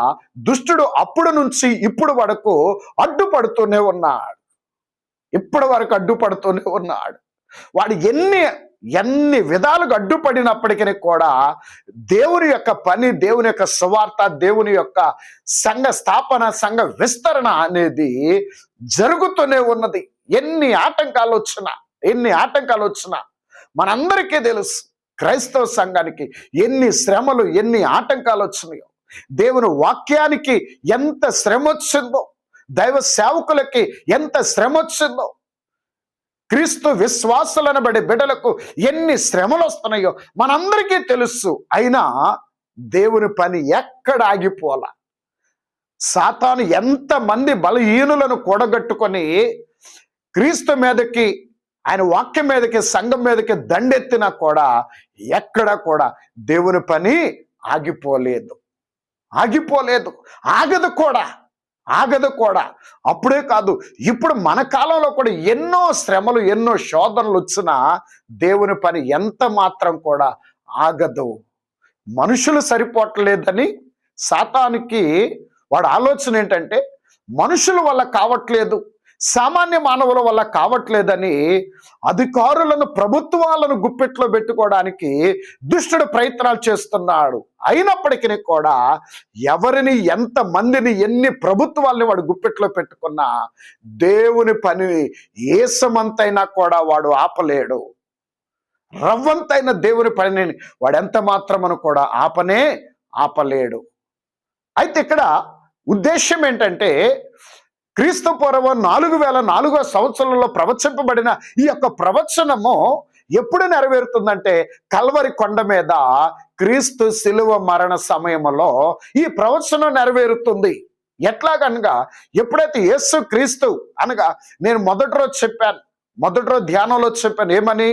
దుష్టుడు అప్పుడు నుంచి ఇప్పుడు వరకు అడ్డుపడుతూనే ఉన్నాడు. వాడు ఎన్ని విధాలుగా అడ్డుపడినప్పటికీ కూడా దేవుని యొక్క పని, దేవుని యొక్క సువార్త, దేవుని యొక్క సంఘ స్థాపన, సంఘ విస్తరణ అనేది జరుగుతూనే ఉన్నది. ఎన్ని ఆటంకాలు వచ్చినా మనందరికీ తెలుసు క్రైస్తవ సంఘానికి ఎన్ని శ్రమలు, ఎన్ని ఆటంకాలు వచ్చినాయో, దేవుని వాక్యానికి ఎంత శ్రమ వచ్చిందో, దైవ సేవకులకి ఎంత శ్రమ వచ్చిందో, క్రీస్తు విశ్వాసులనబడే బిడ్డలకు ఎన్ని శ్రమలు వస్తున్నాయో మనందరికీ తెలుసు. అయినా దేవుని పని ఎక్కడ ఆగిపోలా. సాతాను ఎంతమంది బలహీనులను కూడగట్టుకొని క్రీస్తు మీదకి, ఆయన వాక్యం మీదకి, సంఘం మీదకి దండెత్తినా కూడా ఎక్కడ కూడా దేవుని పని ఆగిపోలేదు, ఆగదు కూడా. అప్పుడే కాదు, ఇప్పుడు మన కాలంలో కూడా ఎన్నో శ్రమలు, ఎన్నో శోధనలు వచ్చినా దేవుని పని ఎంత మాత్రం కూడా ఆగదు. మనుషులు సరిపోవట్లేదని సాతానికి వాడు ఆలోచన ఏంటంటే, మనుషుల వల్ల కావట్లేదు, సామాన్య మానవుల వల్ల కావట్లేదని అధికారులను, ప్రభుత్వాలను గుప్పెట్లో పెట్టుకోవడానికి దుష్టుడు ప్రయత్నాలు చేస్తున్నాడు. అయినప్పటికీ కూడా ఎవరిని, ఎంత మందిని, ఎన్ని ప్రభుత్వాల్ని వాడు గుప్పెట్లో పెట్టుకున్నా దేవుని పని ఏసమంతైనా కూడా వాడు ఆపలేడు. రవ్వంతైన దేవుని పనిని వాడు ఎంత మాత్రమును కూడా ఆపలేడు. అయితే ఇక్కడ ఉద్దేశం ఏంటంటే, క్రీస్తు పూర్వం 4004వ సంవత్సరంలో ప్రవచింపబడిన ఈ యొక్క ప్రవచనము ఎప్పుడు నెరవేరుతుందంటే, కల్వరి కొండ మీద క్రీస్తు శిలువ మరణ సమయంలో ఈ ప్రవచనం నెరవేరుతుంది. ఎట్లాగనగా, ఎప్పుడైతే యేసు క్రీస్తు అనగా, నేను మొదటి రోజు ధ్యానంలో చెప్పాను ఏమని,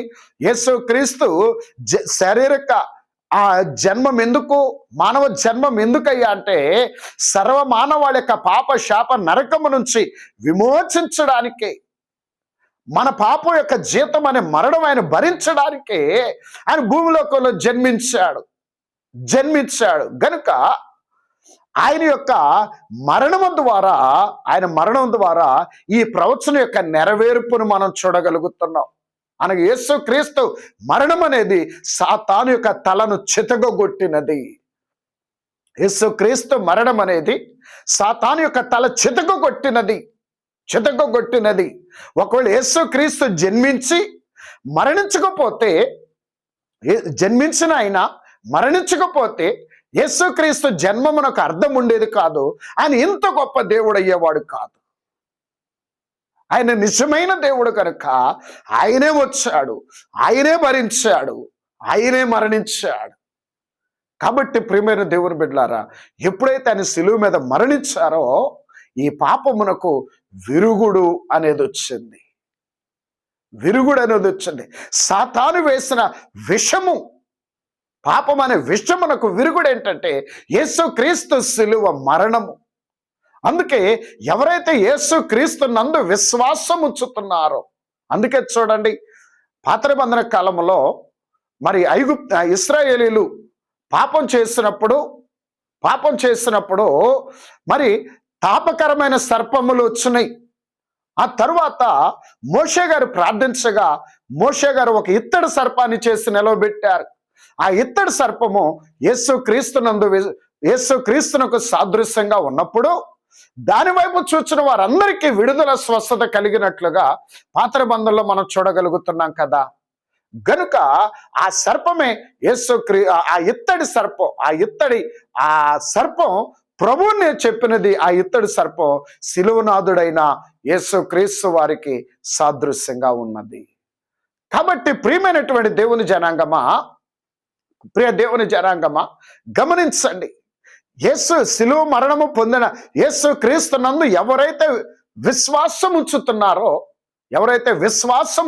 యేసు క్రీస్తు శారీరక జన్మం ఎందుకు, మానవ జన్మం ఎందుకయ్యా అంటే, సర్వమానవాళి యొక్క పాప శాప నరకము నుంచి విమోచించడానికి, మన పాపం యొక్క జీతం అనే మరణం ఆయన భరించడానికే ఆయన భూమిలోకంలో జన్మించాడు గనుక ఆయన యొక్క మరణం ద్వారా ఈ ప్రవచనం యొక్క నెరవేర్పును మనం చూడగలుగుతున్నాం. అనగా యేసుక్రీస్తు మరణం అనేది సాతాను యొక్క తలను చితగొట్టినది. యేసుక్రీస్తు మరణం అనేది సాతాను యొక్క తల చితగొట్టినది. ఒకవేళ యేసుక్రీస్తు జన్మించి మరణించకపోతే, జన్మించిన ఆయన మరణించకపోతే యేసుక్రీస్తు జన్మమునకు అర్థం ఉండేది కాదు. ఆయన ఇంత గొప్ప దేవుడు అయ్యేవాడు కాదు. ఆయన నిజమైన దేవుడు కనుక ఆయనే వచ్చాడు, ఆయనే భరించాడు, ఆయనే మరణించాడు. కాబట్టి ప్రియమైన దేవుని బిడ్డలారా, ఎప్పుడైతే ఆయన శిలువ మీద మరణించారో ఈ పాపమునకు విరుగుడు అనేది వచ్చింది. సాతాను వేసిన విషము, పాపం అనే విషమునకు విరుగుడు ఏంటంటే యేసుక్రీస్తు శిలువ మరణము. అందుకే ఎవరైతే యేసుక్రీస్తు నందు విశ్వాసం ఉంచుతున్నారో, అందుకే చూడండి పాత నిబంధన కాలంలో మరి ఇశ్రాయేలీలు పాపం చేసినప్పుడు మరి తాపకరమైన సర్పములు వచ్చినాయి. ఆ తరువాత మోషే గారు ప్రార్థించగా మోషే గారు ఒక ఇత్తడి సర్పాన్ని చేసి నిలవబెట్టారు. ఆ ఇత్తడి సర్పము యేసుక్రీస్తునకు సాదృశ్యంగా ఉన్నప్పుడు దాని వైపు చూచిన వారందరికీ విడుదల, స్వస్థత కలిగినట్లుగా పాత నిబంధనలో మనం చూడగలుగుతున్నాం కదా. గనుక ఆ సర్పమే ఆ సర్పం ప్రభువుని చెప్పినది. ఆ ఇత్తడి సర్పం శిలువనాథుడైన యేసుక్రీస్తు వారికి సాదృశ్యంగా ఉన్నది. కాబట్టి ప్రియమైనటువంటి దేవుని జనాంగమా గమనించండి, శిలువ మరణము పొందిన యేసుక్రీస్తు నందు ఎవరైతే విశ్వాసం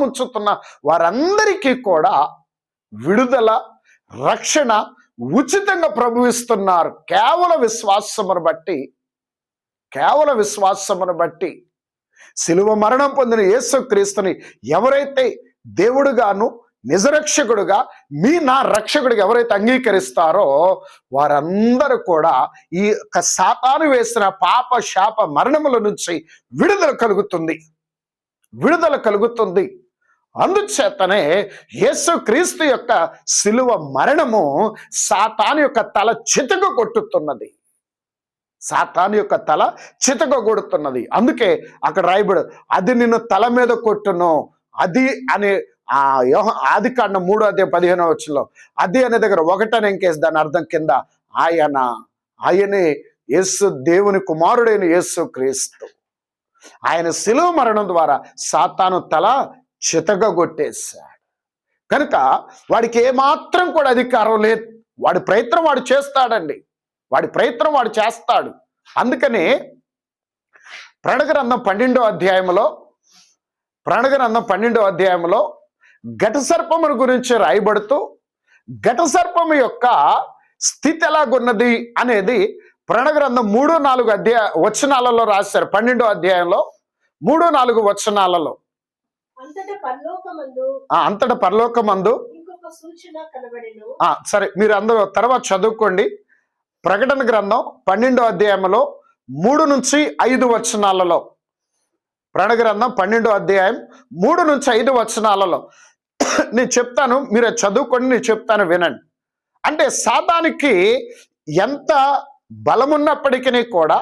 ఉంచుతున్న వారందరికీ కూడా విడుదల, రక్షణ ఉచితంగా ప్రభువిస్తున్నారు. కేవల విశ్వాసమును బట్టి శిలువ మరణం పొందిన యేసుక్రీస్తుని ఎవరైతే దేవుడుగాను నిజరక్షకుడుగా నా రక్షకుడిగా ఎవరైతే అంగీకరిస్తారో వారందరూ కూడా ఈ సాతాను వేసిన పాప శాప మరణముల నుంచి విడుదల కలుగుతుంది. అందుచేతనే యేసుక్రీస్తు యొక్క శిలువ మరణము సాతాను యొక్క తల చితగొడుతున్నది. అందుకే అక్కడ రాయబడు, అది నిన్ను తల మీద కొట్టును. అది అనే ఆదికాండం 3:15 అది అనే దగ్గర 1 ఇంకేసి దాని అర్థం కింద ఆయనే దేవుని కుమారుడైన యేసుక్రీస్తు. ఆయన శిలువ మరణం ద్వారా సాతాను తల చితగొట్టేశాడు. కనుక వాడికి ఏమాత్రం కూడా అధికారం లేదు. వాడి ప్రయత్నం వాడు చేస్తాడు. అందుకని ప్రణగ్రంథం 12వ అధ్యాయంలో ఘట సర్పమును గురించి రాయబడుతూ ఘట సర్పము యొక్క స్థితి ఎలాగున్నది అనేది ప్రణగ్రంథం 3-4 వచనాలలో రాశారు. 12వ అధ్యాయంలో 3-4 వచనాలలో అంతటా పరలోకమందు సరే, మీరు అందరూ తర్వాత చదువుకోండి. ప్రకటన గ్రంథం 12వ అధ్యాయంలో 3-5 వచనాలలో, ప్రణగ్రంథం 12వ అధ్యాయం 3-5 వచనాలలో నేను చెప్తాను, మీరు చదువుకోండి, నేను చెప్తాను వినండి. అంటే సాతానికి ఎంత బలమున్నప్పటికీ కూడా,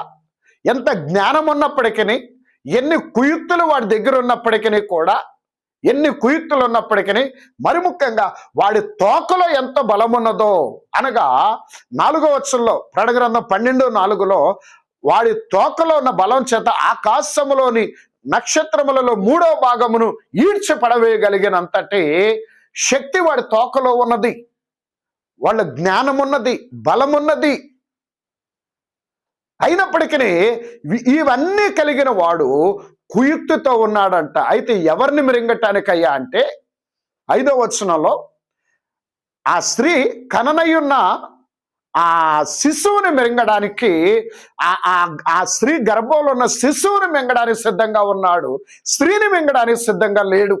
ఎంత జ్ఞానం ఉన్నప్పటికీ, ఎన్ని కుయుక్తులు వాడి దగ్గర ఉన్నప్పటికీ కూడా, మరి ముఖ్యంగా వాడి తోకలో ఎంత బలమున్నదో, అనగా 4వ వచనంలో ప్రణగ్రంథం 12:4 వాడి తోకలో ఉన్న బలం చేత ఆకాశములోని నక్షత్రములలో 3వ భాగమును ఈడ్చి పడవేయగలిగినంతటి శక్తి వాడి తోకలో ఉన్నది. వాళ్ళ జ్ఞానమున్నది, బలమున్నది. అయినప్పటికీ ఇవన్నీ కలిగిన వాడు కుయుక్తితో ఉన్నాడంట. అయితే ఎవరిని మిరింగటానికయ్యా అంటే 5వ వచనంలో ఆ స్త్రీ కననయున్న ఆ శిశువుని మింగడానికి ఆ స్త్రీ గర్భంలో ఉన్న శిశువుని మింగడానికి సిద్ధంగా ఉన్నాడు, స్త్రీని మింగడానికి సిద్ధంగా లేడు.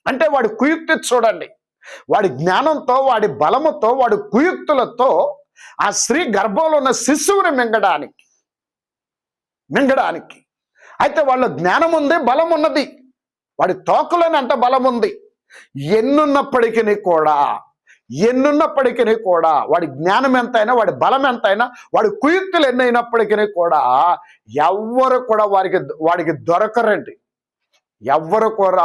అంటే వాడి కుయుక్తి చూడండి, వాడి జ్ఞానంతో, వాడి బలముతో, వాడి కుయుక్తులతో ఆ స్త్రీ గర్భంలో ఉన్న శిశువుని మింగడానికి అయితే వాళ్ళ జ్ఞానం ఉంది, బలం ఉన్నది, వాడి తోకలోని అంత బలం ఉంది. ఎన్నున్నప్పటికీ కూడా వాడి జ్ఞానం ఎంతైనా, వాడి బలం ఎంతైనా, వాడి కుయుక్తులు ఎన్నైనప్పటికీ కూడా ఎవ్వరు కూడా వాడికి దొరకరండి. ఎవ్వరు కూడా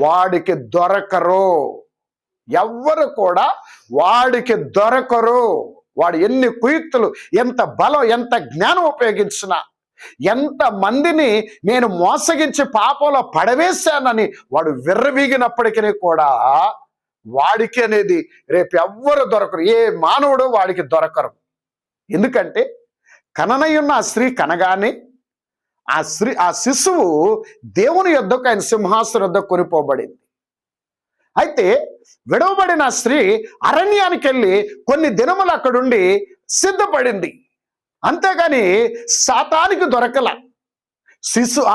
వాడికి దొరకరు. ఎవ్వరు కూడా వాడికి దొరకరు. వాడు ఎన్ని కుయుక్తులు, ఎంత బలం, ఎంత జ్ఞానం ఉపయోగించినా, ఎంత మందిని నేను మోసగించి పాపంలో పడవేశానని వాడు విర్రవీగినప్పటికీ కూడా వాడికి అనేది రేపు ఎవ్వరు దొరకరు. ఏ మానవుడు వాడికి దొరకరు. ఎందుకంటే కననయున్న ఆ స్త్రీ కనగానే ఆ శిశువు దేవుని యొద్దకు, ఆయన సింహాసనం యొద్దకు కొనిపోబడింది. అయితే విడవబడిన స్త్రీ అరణ్యానికి వెళ్ళి కొన్ని దినములు అక్కడుండి సిద్ధపడింది. అంతేగాని సాతానికి దొరకల.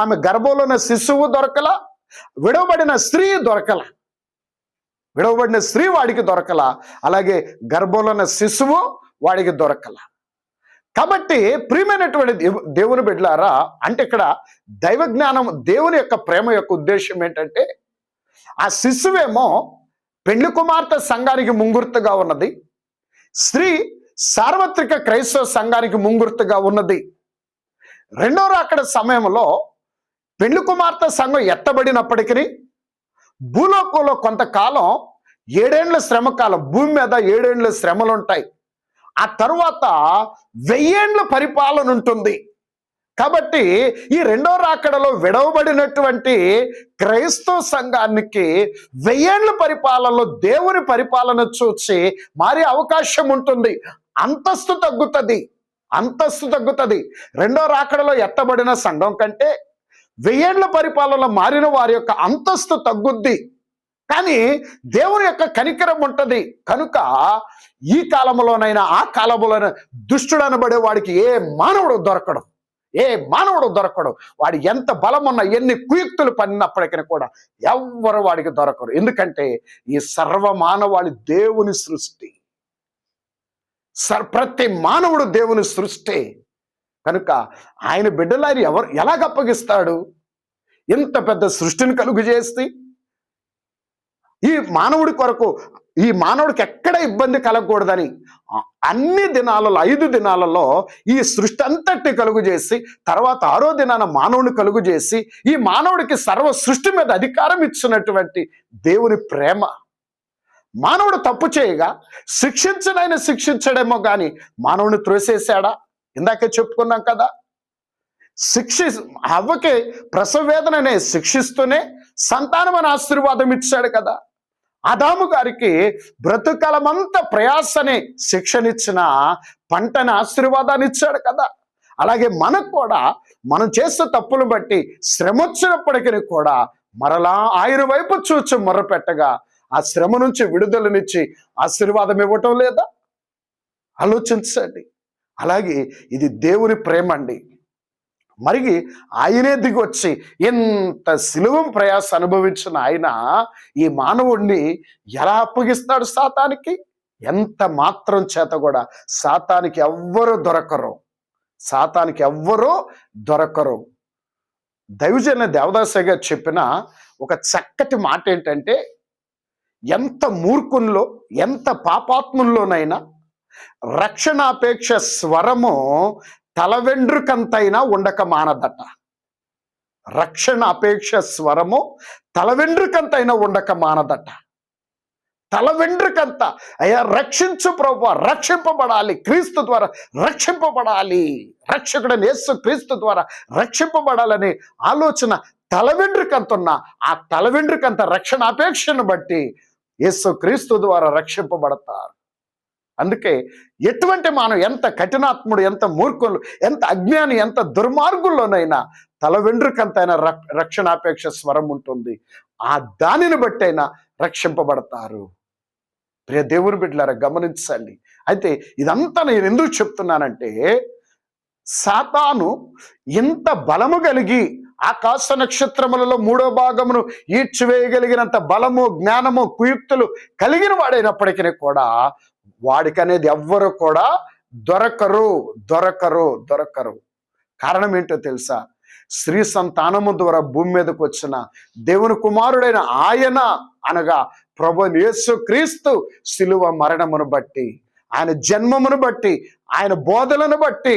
ఆమె గర్భంలో ఉన్న శిశువు దొరకల, విడవబడిన స్త్రీ దొరకల. విడవబడిన స్త్రీ వాడికి దొరకల, అలాగే గర్భంలో ఉన్న శిశువు వాడికి దొరకల. కాబట్టి ప్రియమైనటువంటి దేవుని బిడ్డలారా, అంటే ఇక్కడ దైవ జ్ఞానం, దేవుని యొక్క ప్రేమ యొక్క ఉద్దేశం ఏంటంటే, ఆ శిశువేమో పెండ్లి కుమార్తె సంఘానికి ముంగుర్తుగా ఉన్నది, స్త్రీ సార్వత్రిక క్రైస్తవ సంఘానికి ముంగుర్తుగా ఉన్నది. రెండో రాకడ సమయంలో పెండ్లి కుమార్తె సంఘం ఎత్తబడినప్పటికీ భూలోకంలో కొంతకాలం 7 ఏళ్ల శ్రమ కాలం, భూమి మీద 7 ఏళ్ల శ్రమలు ఉంటాయి. ఆ తరువాత 1000 ఏళ్ల పరిపాలన ఉంటుంది. కాబట్టి ఈ రెండో రాకడలో విడవబడినటువంటి క్రైస్తవ సంఘానికి 1000 ఏళ్ల పరిపాలనలో దేవుని పరిపాలన చూసి మారే అవకాశం ఉంటుంది. అంతస్తు తగ్గుతుంది. రెండో రాకడలో ఎత్తబడిన సంఘం కంటే 1000 ఏళ్ల పరిపాలనలో మారిన వారి యొక్క అంతస్తు తగ్గుద్ది. కానీ దేవుని యొక్క కనికరం ఉంటుంది కనుక ఈ కాలంలోనైనా ఆ కాలంలోనైనా దుష్టుడు అనబడే వాడికి ఏ మానవుడు దొరకడు. వాడు ఎంత బలం ఉన్నా, ఎన్ని కుయుక్తులు పన్నినప్పటికీ కూడా ఎవ్వరు వాడికి దొరకరు. ఎందుకంటే ఈ సర్వమానవాళి దేవుని సృష్టి, ప్రతి మానవుడు దేవుని సృష్టి కనుక ఆయన బిడ్డలారి ఎలాగ అప్పగిస్తాడు? ఇంత పెద్ద సృష్టిని కలుగు చేసి ఈ మానవుడి కొరకు, ఈ మానవుడికి ఎక్కడ ఇబ్బంది కలగకూడదని అన్ని దినాలలో 5 దినాలలో ఈ సృష్టి అంతటి కలుగు చేసి, తర్వాత 6వ దినాన మానవుని కలుగు చేసి, ఈ మానవుడికి సర్వ సృష్టి మీద అధికారం ఇచ్చినటువంటి దేవుని ప్రేమ. మానవుడు తప్పు చేయగా శిక్షించడేమో కానీ మానవుని త్రోసేశాడా? ఇందాకే చెప్పుకున్నాం కదా, హవ్వకి ప్రసవ వేదననే శిక్షిస్తూనే సంతానమని ఆశీర్వాదం ఇచ్చాడు కదా. ఆదాము గారికి బ్రతుకాలమంతా ప్రయాసని శిక్షనిచ్చిన పంటని ఆశీర్వాదాన్ని ఇచ్చాడు కదా. అలాగే మనకు కూడా మనం చేసే తప్పులు బట్టి శ్రమ వచ్చినప్పటికీ కూడా మరలా ఆయన వైపు చూచి మొర్రపెట్టగా ఆ శ్రమ నుంచి విడుదలనిచ్చి ఆశీర్వాదం ఇవ్వటం లేదా? ఆలోచించండి. అలాగే ఇది దేవుని ప్రేమ అండి. మరి ఆయనే దిగి వచ్చి ఎంత సిలువం ప్రయాస అనుభవించిన ఆయన ఈ మానవుడిని ఎలా అప్పగిస్తాడు సాతానికి? ఎంత మాత్రం చేత కూడా సాతానికి ఎవ్వరూ దొరకరు. దైవజన దేవదాస గారు చెప్పిన ఒక చక్కటి మాట ఏంటంటే, ఎంత మూర్ఖుల్లో, ఎంత పాపాత్ముల్లోనైనా రక్షణాపేక్ష స్వరము తల వెండ్రుకంతైనా ఉండక మానదట. రక్షణ అపేక్ష స్వరము తల వెండ్రుకంతైనా ఉండక మానదట. తల వెండ్రుకంత అయ్యా రక్షించు ప్రభువా, రక్షింపబడాలి, క్రీస్తు ద్వారా రక్షింపబడాలి, రక్షకుడైన యేసు క్రీస్తు ద్వారా రక్షింపబడాలనే ఆలోచన తల వెండ్రుకంతున్న ఆ తల వెండ్రుకంత రక్షణ అపేక్షను బట్టి యేసు క్రీస్తు ద్వారా రక్షింపబడతారు. అందుకే ఎటువంటి మానవ, ఎంత కఠినాత్ముడు, ఎంత మూర్ఖులు, ఎంత అజ్ఞాని, ఎంత దుర్మార్గుల్లోనైనా తల వెండ్రుకంతైనా రక్షణాపేక్ష స్వరం ఉంటుంది. ఆ దానిని బట్టైనా రక్షింపబడతారు. ప్రియ దేవుని బిడ్డలారా గమనించండి. అయితే ఇదంతా నేను ఎందుకు చెప్తున్నానంటే, సాతాను ఎంత బలము కలిగి ఆకాశ నక్షత్రములలో 3వ భాగమును ఈడ్చివేయగలిగినంత బలము, జ్ఞానము, కుయుక్తులు కలిగిన వాడైనప్పటికీ కూడా వాడికనేది ఎవ్వరు కూడా దొరకరు దొరకరు దొరకరు. కారణం ఏంటో తెలుసా? స్త్రీ సంతానము ద్వారా భూమి మీదకు వచ్చిన దేవుని కుమారుడైన ఆయన అనగా ప్రభువైన యేసు క్రీస్తు శిలువ మరణమును బట్టి, ఆయన జన్మమును బట్టి, ఆయన బోధలను బట్టి,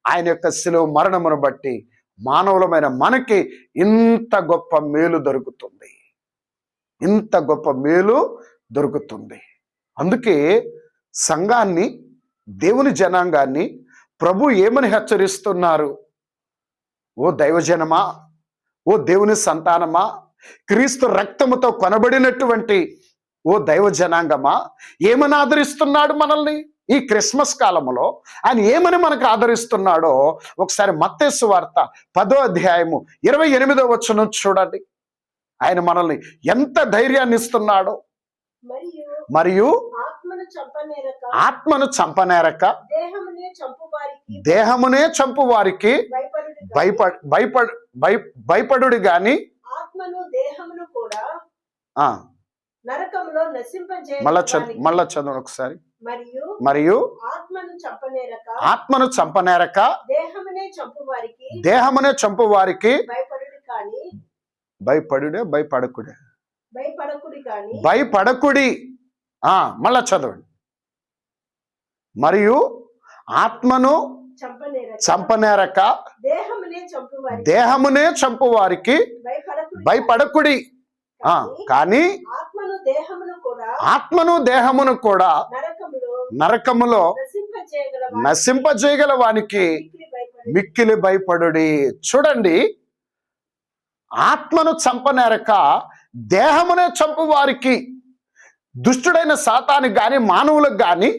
ఆయన యొక్క శిలువ మరణమును బట్టి మానవులమైన మనకి ఇంత గొప్ప మేలు దొరుకుతుంది, ఇంత గొప్ప మేలు దొరుకుతుంది. అందుకే సంఘాన్ని, దేవుని జనాంగాన్ని ప్రభు ఏమని హెచ్చరిస్తున్నారు? ఓ దైవజనమా, ఓ దేవుని సంతానమా, క్రీస్తు రక్తముతో కొనబడినటువంటి ఓ దైవ జనాంగమా, ఏమని ఆదరిస్తున్నాడు మనల్ని? ఈ క్రిస్మస్ కాలంలో ఆయన ఏమని మనకు ఆదరిస్తున్నాడో ఒకసారి మత్తయి సువార్త 10వ అధ్యాయము 28వ వచనం చూడండి. ఆయన మనల్ని ఎంత ధైర్యాన్ని ఇస్తున్నాడో. మరియు ఆత్మను చంపనేరక దేహమునే చంపు వారికి భయపడు గాని మళ్ళా చదువు ఒకసారి. మరియు ఆత్మను చంపనేరక దేహమునే చంపు వారికి భయపడకుడి. మళ్ళా చదవండి. మరియు ఆత్మను చంపనేరక దేహమునే చంపు వారికి భయపడకుడి. కానీ ఆత్మను దేహమును కూడా నరకములో నశింపజేయగల వానికి మిక్కిలి భయపడుడి. చూడండి, ఆత్మను చంపనేరక దేహమునే చంపు వారికి, దుష్టుడైన సాతానికి గాని మానవులకు గాని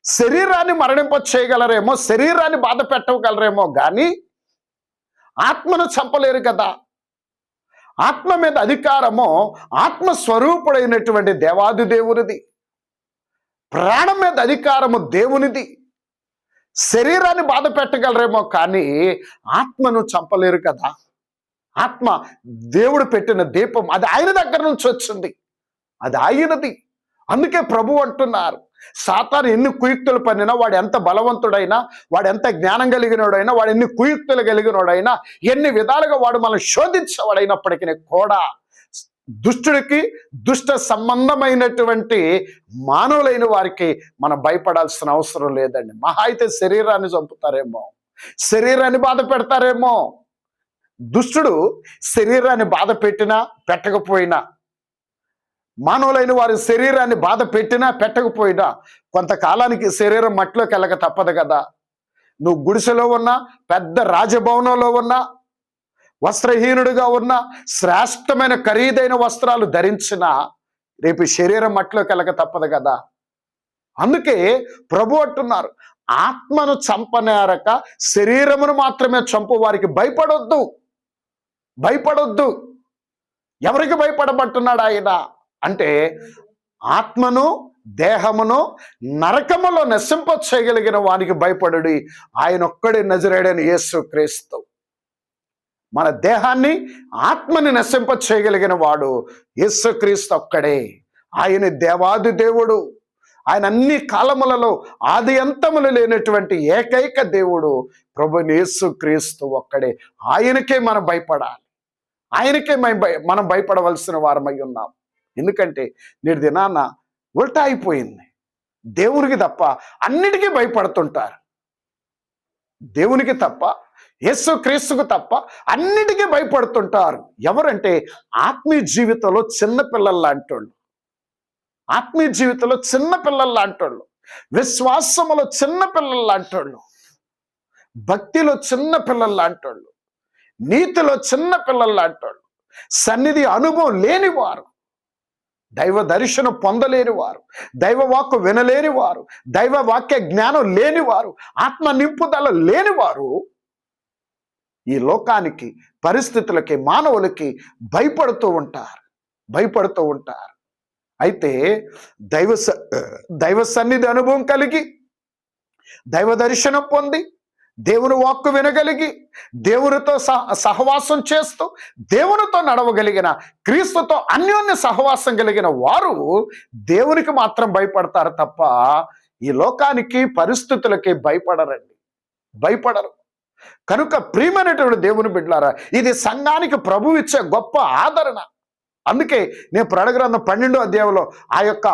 శరీరాన్ని మరణింప చేయగలరేమో, శరీరాన్ని బాధ పెట్టగలరేమో గాని ఆత్మను చంపలేరు కదా. ఆత్మ మీద అధికారము ఆత్మస్వరూపుడైనటువంటి దేవాది దేవునిది. ప్రాణం మీద అధికారము దేవునిది. శరీరాన్ని బాధ పెట్టగలరేమో కానీ ఆత్మను చంపలేరు కదా. ఆత్మ దేవుడు పెట్టిన దీపం, అది ఆయన దగ్గర నుంచి వచ్చింది, అది ఆయనది. అందుకే ప్రభు అంటున్నారు, సాతాను ఎన్ని కుయుక్తులు పన్నినా, వాడు ఎంత బలవంతుడైనా, వాడు ఎంత జ్ఞానం కలిగినోడైనా, వాడు ఎన్ని కుయుక్తులు కలిగినోడైనా, ఎన్ని విధాలుగా వాడు మనం శోధించేవాడైనప్పటికీ కూడా దుష్టుడికి, దుష్ట సంబంధమైనటువంటి మానవులైన వారికి మనం భయపడాల్సిన అవసరం లేదండి. మహా అయితే శరీరాన్ని చంపుతారేమో, శరీరాన్ని బాధ పెడతారేమో. దుష్టుడు శరీరాన్ని బాధ పెట్టినా పెట్టకపోయినా, మానవులైన వారి శరీరాన్ని బాధ పెట్టినా పెట్టకపోయినా కొంతకాలానికి శరీరం మట్టిలోకి వెళ్ళక తప్పదు కదా. నువ్వు గుడిసెలో ఉన్నా, పెద్ద రాజభవనంలో ఉన్నా, వస్త్రహీనుడిగా ఉన్నా, శ్రేష్టమైన ఖరీదైన వస్త్రాలు ధరించినా రేపు శరీరం మట్టిలోకి వెళ్ళక తప్పదు కదా. అందుకే ప్రభు అంటున్నారు, ఆత్మను చంపనేరక శరీరమును మాత్రమే చంపు వారికి భయపడొద్దు, భయపడొద్దు. ఎవరికి భయపడబట్టున్నాడు ఆయన అంటే, ఆత్మను దేహమును నరకములో నశింప చేయగలిగిన వానికి భయపడుడి. ఆయన ఒక్కడే నజరేయుడైన యేసు క్రీస్తు. మన దేహాన్ని, ఆత్మని నశింప చేయగలిగిన వాడు యేసు క్రీస్తు ఒక్కడే. ఆయన దేవాది దేవుడు. ఆయన అన్ని కాలములలో ఆది అంతములు లేనటువంటి ఏకైక దేవుడు ప్రభువైన యేసు క్రీస్తు ఒక్కడే. ఆయనకే మనం భయపడాలి, ఆయనకే మనం భయపడవలసిన వారమై ఉన్నాం. ఎందుకంటే నేటి దినాన ఉల్టా అయిపోయింది. దేవునికి తప్ప అన్నిటికీ భయపడుతుంటారు. దేవునికి తప్ప, యేసు క్రీస్తుకు తప్ప అన్నిటికీ భయపడుతుంటారు. ఎవరంటే ఆత్మీయ జీవితంలో చిన్నపిల్లలు లాంటోళ్ళు, ఆత్మీయ జీవితంలో చిన్నపిల్లలు లాంటోళ్ళు, విశ్వాసములో చిన్నపిల్లలు లాంటోళ్ళు, భక్తిలో చిన్న పిల్లలు లాంటోళ్ళు, నీతిలో చిన్న పిల్లలు లాంటోళ్ళు, సన్నిధి అనుభవం లేనివారు, దైవ దర్శనం పొందలేని వారు, దైవ వాక్కు వినలేని వారు, దైవ వాక్య జ్ఞానం లేనివారు, ఆత్మ నింపుదల లేనివారు ఈ లోకానికి, పరిస్థితులకి, మానవులకి భయపడుతూ ఉంటారు. అయితే దైవ సన్నిధి అనుభవం కలిగి, దైవ దర్శనం పొంది, దేవుని వాక్కు వినగలిగి, దేవునితో సహవాసం చేస్తూ దేవునితో నడవగలిగిన, క్రీస్తుతో అన్యోన్య సహవాసం కలిగిన వారు దేవునికి మాత్రం భయపడతారు తప్ప ఈ లోకానికి, పరిస్థితులకి భయపడరు. కనుక ప్రియమైనటువంటి దేవుని బిడ్డలారా, ఇది సంఘానికి ప్రభువు ఇచ్చే గొప్ప ఆదరణ. అందుకే నేను ప్రకటన గ్రంథం 12వ అధ్యాయంలో ఆ యొక్క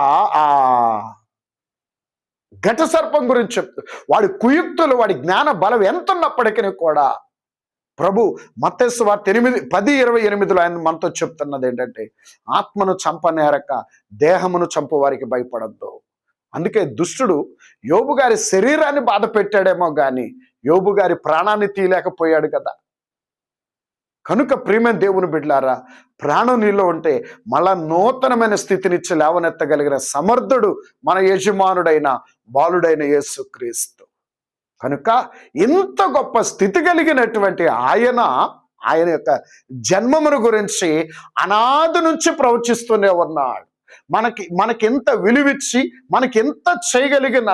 ఘట సర్పం గురించి చెప్తూ, వాడి కుయుక్తులు, వాడి జ్ఞాన బలం ఎంత ఉన్నప్పటికీ కూడా ప్రభు మత్తయి సువార్త 10:28 ఆయన మనతో చెప్తున్నది ఏంటంటే, ఆత్మను చంపనేరక దేహమును చంపు వారికి భయపడద్దు. అందుకే దుష్టుడు యోబు గారి శరీరాన్ని బాధ పెట్టాడేమో కానీ యోబు గారి ప్రాణాన్ని తీయలేకపోయాడు కదా. కనుక ప్రియమైన దేవుని బిడ్డలారా, ప్రాణం నీలో ఉంటే మళ్ళా నూతనమైన స్థితినిచ్చి లేవనెత్తగలిగిన సమర్థుడు మన యజమానుడైన బాలుడైన యేసుక్రీస్తు. కనుక ఇంత గొప్ప స్థితి కలిగినటువంటి ఆయన యొక్క జన్మమును గురించి అనాది నుంచి ప్రవచిస్తూనే ఉన్నాడు. మనకెంత విలువిచ్చి మనకెంత చేయగలిగిన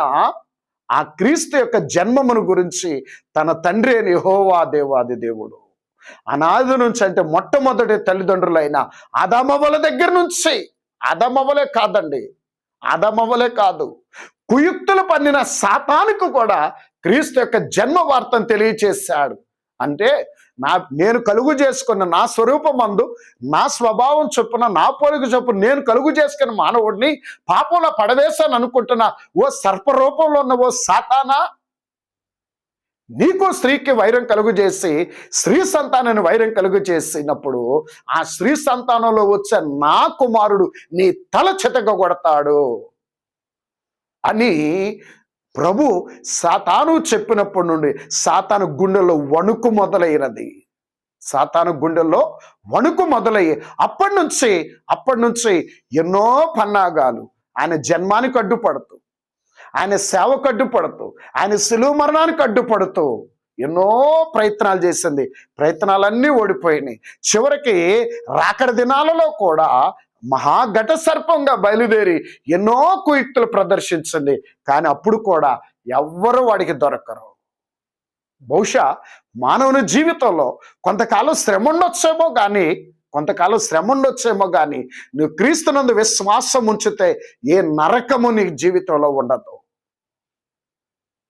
ఆ క్రీస్తు యొక్క జన్మమును గురించి తన తండ్రి అయిన యెహోవా దేవాది దేవుడు అనాది నుంచి, అంటే మొట్టమొదటి తల్లిదండ్రులైన ఆదామవ్వల దగ్గర నుంచి, ఆదామవ్వలే కాదు, కుయుక్తులు పన్నిన సాతానుకు కూడా క్రీస్తు యొక్క జన్మ వార్తను తెలియచేశాడు. అంటే నేను కలుగు చేసుకున్న నా స్వరూపమందు, నా స్వభావం చొప్పున, నా పోలిక చొప్పున నేను కలుగు చేసుకున్న మానవుడిని పాపంలో పడవేశాను అనుకుంటున్నా ఓ సర్పరూపంలో ఉన్న ఓ సాతానా, నీకు స్త్రీకి వైరం కలుగు చేసి స్త్రీ సంతానాన్ని వైరం కలుగు చేసినప్పుడు ఆ స్త్రీ సంతానంలో వచ్చే నా కుమారుడు నీ తల చితకగొడతాడు అని ప్రభు సాతాను చెప్పినప్పటి నుండి సాతాను గుండెల్లో వణుకు మొదలయ్యి అప్పటి నుంచి ఎన్నో పన్నాగాలు ఆయన జన్మానికి అడ్డుపడుతూ, ఆయన సేవకు అడ్డుపడుతూ, ఆయన శిలువ మరణానికి అడ్డుపడుతూ ఎన్నో ప్రయత్నాలు చేసింది. ప్రయత్నాలన్నీ ఓడిపోయినాయి. చివరికి రాకడ దినాలలో కూడా మహాఘట సర్పంగా బయలుదేరి ఎన్నో కుయుక్తులు ప్రదర్శించింది. కానీ అప్పుడు కూడా ఎవ్వరూ వాడికి దొరకరు. బహుశా మానవుని జీవితంలో కొంతకాలం శ్రమ ఉండొచ్చేమో కానీ నువ్వు క్రీస్తునందు విశ్వాసం ఉంచితే ఏ నరకము నీ జీవితంలో ఉండదు.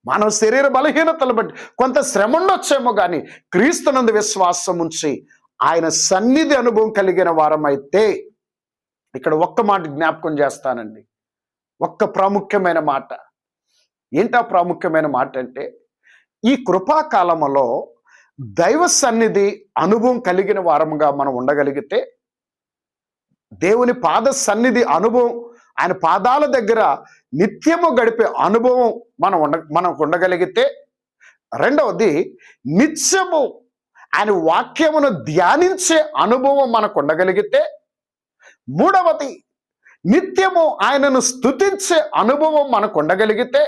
మానవ శరీర బలహీనతలు బట్టి కొంత శ్రమ ఉండొచ్చేమో కానీ క్రీస్తునందు విశ్వాసం ఉంచి ఆయన సన్నిధి అనుభవం కలిగిన వారమైతే, ఇక్కడ ఒక్క మాట జ్ఞాపకం చేస్తానండి, ఒక్క ప్రాముఖ్యమైన మాట. ఏంటా ప్రాముఖ్యమైన మాట అంటే, ఈ కృపాకాలములో దైవ సన్నిధి అనుభవం కలిగిన వారముగా మనం ఉండగలిగితే, దేవుని పాద సన్నిధి అనుభవం, ఆయన పాదాల దగ్గర నిత్యము గడిపే అనుభవం మనకు ఉండగలిగితే, రెండవది నిత్యము ఆయన వాక్యమును ధ్యానించే అనుభవం మనకు ఉండగలిగితే, మూడవది నిత్యము ఆయనను స్తుతించే అనుభవం మనకు ఉండగలిగితే,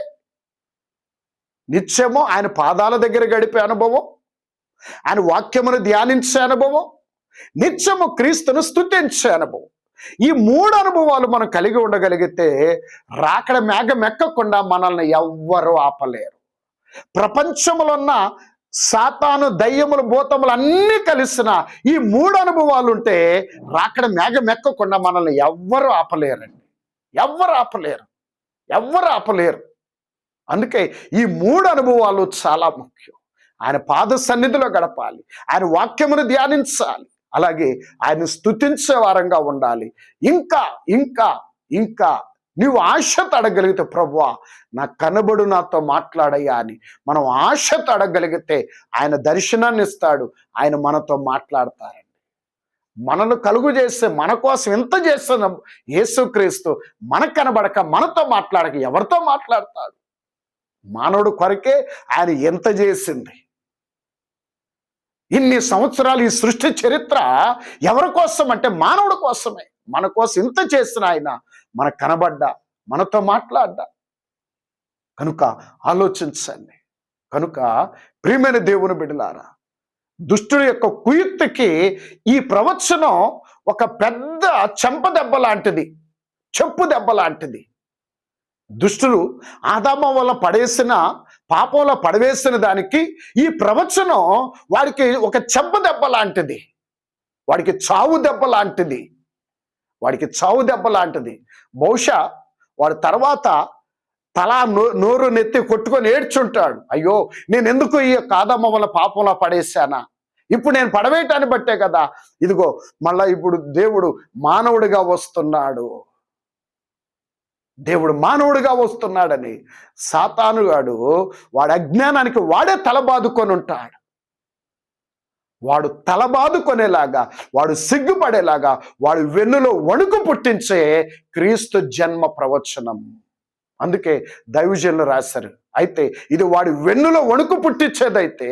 నిత్యము ఆయన పాదాల దగ్గర గడిపే అనుభవం, ఆయన వాక్యమును ధ్యానించే అనుభవం, నిత్యము క్రీస్తును స్తుతించే అనుభవం, ఈ మూడు అనుభవాలు మనం కలిగి ఉండగలిగితే రాకడ మేఘం ఎక్కకుండా మనల్ని ఎవ్వరూ ఆపలేరు. ప్రపంచంలో ఉన్న సాతాను, దయ్యములు, భూతములు అన్నీ కలిసిన ఈ మూడు అనుభవాలు ఉంటే రాకడ మేఘం ఎక్కకుండా మనల్ని ఎవ్వరూ ఆపలేరండి. ఎవ్వరు ఆపలేరు. అందుకే ఈ మూడు అనుభవాలు చాలా ముఖ్యం. ఆయన పాద సన్నిధిలో గడపాలి, ఆయన వాక్యమును ధ్యానించాలి, అలాగే ఆయన స్తుతించే వారంగా ఉండాలి. ఇంకా ఇంకా ఇంకా నీవు ఆశతో అడగలిగితే, ప్రభువా నా కనబడు, నాతో మాట్లాడయ్యా అని మనం ఆశతో అడగలిగితే ఆయన దర్శనాన్ని ఇస్తాడు, ఆయన మనతో మాట్లాడతారండి. మనను కలుగు చేస్తే, మన కోసం ఎంత చేస్తున్న యేసుక్రీస్తు మనకు కనబడక, మనతో మాట్లాడక ఎవరితో మాట్లాడతాడు? మానవుడు కొరకే ఆయన ఎంత చేసింది. ఇన్ని సంవత్సరాలు ఈ సృష్టి చరిత్ర ఎవరి కోసం అంటే మానవుడి కోసమే. మన కోసం ఇంత చేసిన ఆయన మనకు కనబడ్డా, మనతో మాట్లాడ్డా. కనుక ఆలోచించండి. కనుక ప్రియమైన దేవుని బిడ్డలారా, దుష్టుడి యొక్క కుయుక్తికి ఈ ప్రవచనం ఒక పెద్ద చెంపదెబ్బ లాంటిది. చెప్పు దెబ్బ లాంటిది. దుష్టులు ఆదాము వల్ల పడేసిన పాపంలో పడవేసిన దానికి ఈ ప్రవచనం వాడికి ఒక చెప్పు దెబ్బ లాంటిది, వాడికి చావు దెబ్బ లాంటిది, వాడికి చావు దెబ్బ లాంటిది. బహుశా వాడు తర్వాత తలా నోరు నెత్తి కొట్టుకొని ఏడ్చుంటాడు, అయ్యో నేను ఎందుకు ఈ ఆదాము వల్ల పాపంలో పడేశానా, ఇప్పుడు నేను పడవేయటాన్ని బట్టే కదా ఇదిగో మళ్ళా ఇప్పుడు దేవుడు మానవుడిగా వస్తున్నాడు, దేవుడు మానవుడిగా వస్తున్నాడని సాతానుగాడు వాడి అజ్ఞానానికి వాడే తలబాదుకొని ఉంటాడు. వాడు తలబాదుకొనేలాగా, వాడు సిగ్గుపడేలాగా, వాడు వెన్నులో వణుకు పుట్టించే క్రీస్తు జన్మ ప్రవచనం. అందుకే దైవజనులు రాశారు, అయితే ఇది వాడి వెన్నులో వణుకు పుట్టించేదైతే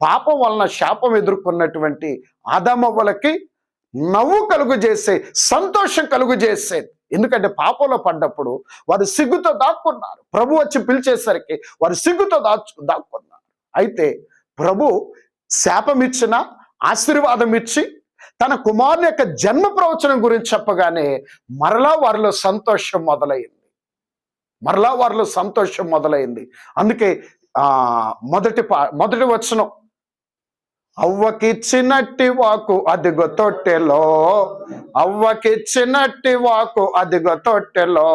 పాపం వలన శాపం ఎదుర్కొన్నటువంటి ఆదామవ్వలకి నవ్వు కలుగు చేసే, సంతోషం కలుగు చేసేది. ఎందుకంటే పాపంలో పడ్డప్పుడు వారు సిగ్గుతో దాక్కున్నారు, ప్రభు వచ్చి పిలిచేసరికి వారు సిగ్గుతో దాక్కున్నారు. అయితే ప్రభు శాపం ఇచ్చిన, ఆశీర్వాదం ఇచ్చి తన కుమారుని యొక్క జన్మ ప్రవచనం గురించి చెప్పగానే మరలా వారిలో సంతోషం మొదలైంది, మరలా వారిలో సంతోషం మొదలైంది. అందుకే మొదటి వచనం, అవ్వకిచ్చినట్టి వాకు అదిగో తొట్టెలో, అవ్వకిచ్చినట్టి వాకు అదిగో తొట్టెలో,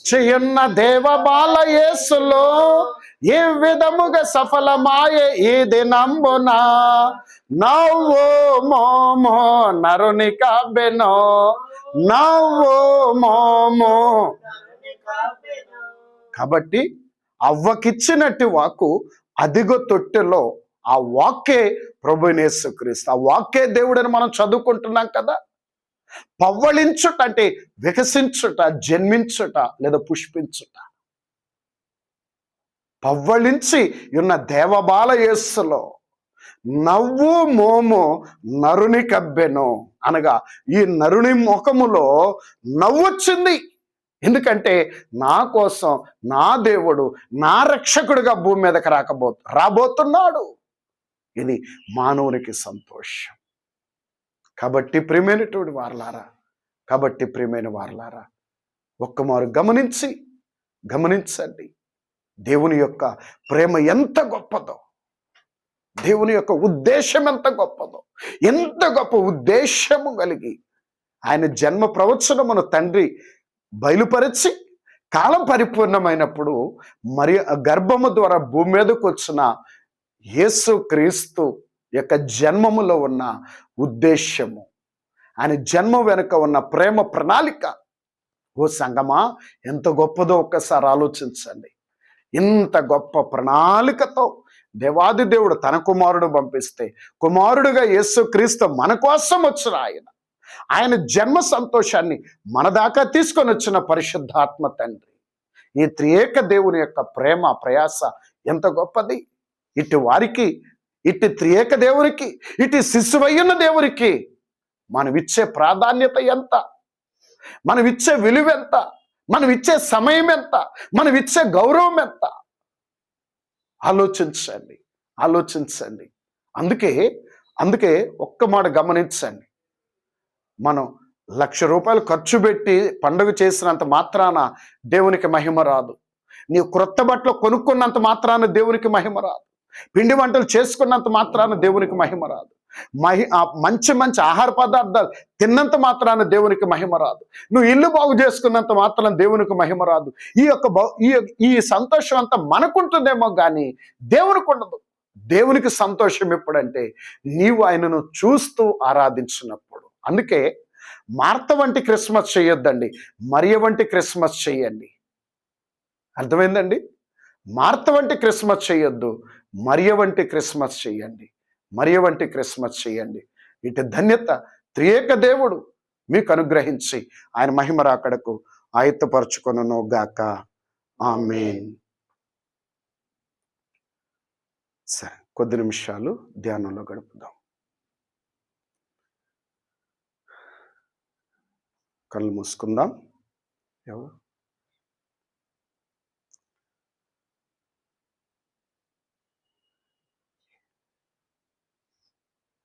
చిన్న దేవ బాల యేసులో ఏ విధముగా సఫలమాయే ఈ దినంబున, నవ్వు మోమో నరుని కాబెనో, నవ్వు మోమో. కాబట్టి అవ్వకిచ్చినట్టి వాకు అదిగో తొట్టెలో, ఆ వాక్కే ప్రభువైన యేసుక్రీస్తు, ఆ వాక్కే దేవుడని మనం చదువుకుంటున్నాం కదా. పవ్వళించుట అంటే వికసించుట, జన్మించుట లేదా పుష్పించుట. పవ్వళించి ఉన్న దేవబాల యేసులో నవ్వు మోము నరుని కబ్బెను, అనగా ఈ నరుని ముఖములో నవ్వొచ్చింది. ఎందుకంటే నా కోసం నా దేవుడు, నా రక్షకుడిగా భూమి మీదకి రాబోతున్నాడు. ఇది మానవునికి సంతోషం. కాబట్టి ప్రియమైనటువంటి వారలారా, కాబట్టి ప్రియమైన వారలారా, ఒక్కమారు గమనించండి దేవుని యొక్క ప్రేమ ఎంత గొప్పదో, దేవుని యొక్క ఉద్దేశం ఎంత గొప్పదో. ఎంత గొప్ప ఉద్దేశము కలిగి ఆయన జన్మ ప్రవచనమును తండ్రి బయలుపరిచి కాలం పరిపూర్ణమైనప్పుడు మరి గర్భము ద్వారా భూమి మీదకు వచ్చిన యేసు క్రీస్తు యొక్క జన్మములో ఉన్న ఉద్దేశము, ఆయన జన్మ వెనుక ఉన్న ప్రేమ ప్రణాళిక, ఓ సంగమా ఎంత గొప్పదో ఒక్కసారి ఆలోచించండి. ఇంత గొప్ప ప్రణాళికతో దేవాది దేవుడు తన కుమారుడు పంపిస్తే, కుమారుడుగా యేసు క్రీస్తు మన కోసం వచ్చిన ఆయన జన్మ సంతోషాన్ని మన దాకా తీసుకొని వచ్చిన పరిశుద్ధాత్మ తండ్రి, ఈ త్రియేక దేవుని యొక్క ప్రేమ ప్రయాస ఎంత గొప్పది. ఇటు వారికి, ఇటు త్రియేక దేవునికి, ఇటు శిశువయ్యున్న దేవునికి మనమిచ్చే ప్రాధాన్యత ఎంత, మనమిచ్చే విలువ ఎంత, మనమిచ్చే సమయం ఎంత, మనమిచ్చే గౌరవం ఎంత, ఆలోచించండి. అందుకే ఒక్క మాట గమనించండి. మనం 1,00,000 రూపాయలు ఖర్చు పెట్టి పండుగ చేసినంత మాత్రాన దేవునికి మహిమ రాదు. నీ క్రొత్త బట్టలు కొనుక్కున్నంత మాత్రాన దేవునికి మహిమ రాదు. పిండి వంటలు చేసుకున్నంత మాత్రాన దేవునికి మహిమ రాదు. మంచి మంచి ఆహార పదార్థాలు తిన్నంత మాత్రాన దేవునికి మహిమ రాదు. నువ్వు ఇల్లు బాగు చేసుకున్నంత మాత్రాన దేవునికి మహిమ రాదు. ఈ సంతోషం అంతా మనకుంటుందేమో కానీ దేవునికి ఉండదు. దేవునికి సంతోషం ఎప్పుడంటే నీవు ఆయనను చూస్తూ ఆరాధించినప్పుడు. అందుకే మార్త వంటి క్రిస్మస్ చేయొద్దండి, మరియ వంటి క్రిస్మస్ చెయ్యండి. అర్థమైందండి? మార్త వంటి క్రిస్మస్ చేయొద్దు, మరియ వంటి క్రిస్మస్ చెయ్యండి. మరియ వంటి క్రిస్మస్ చేయండి. ఇటు ధన్యత త్రియేక దేవుడు మీకు అనుగ్రహించి ఆయన మహిమ రాకడకు ఆయత్తపరచుకొనును గాక. ఆమేన్. సరే, కొద్ది నిమిషాలు ధ్యానంలో గడుపుదాం. కళ్ళు మూసుకుందాం. ఎవరు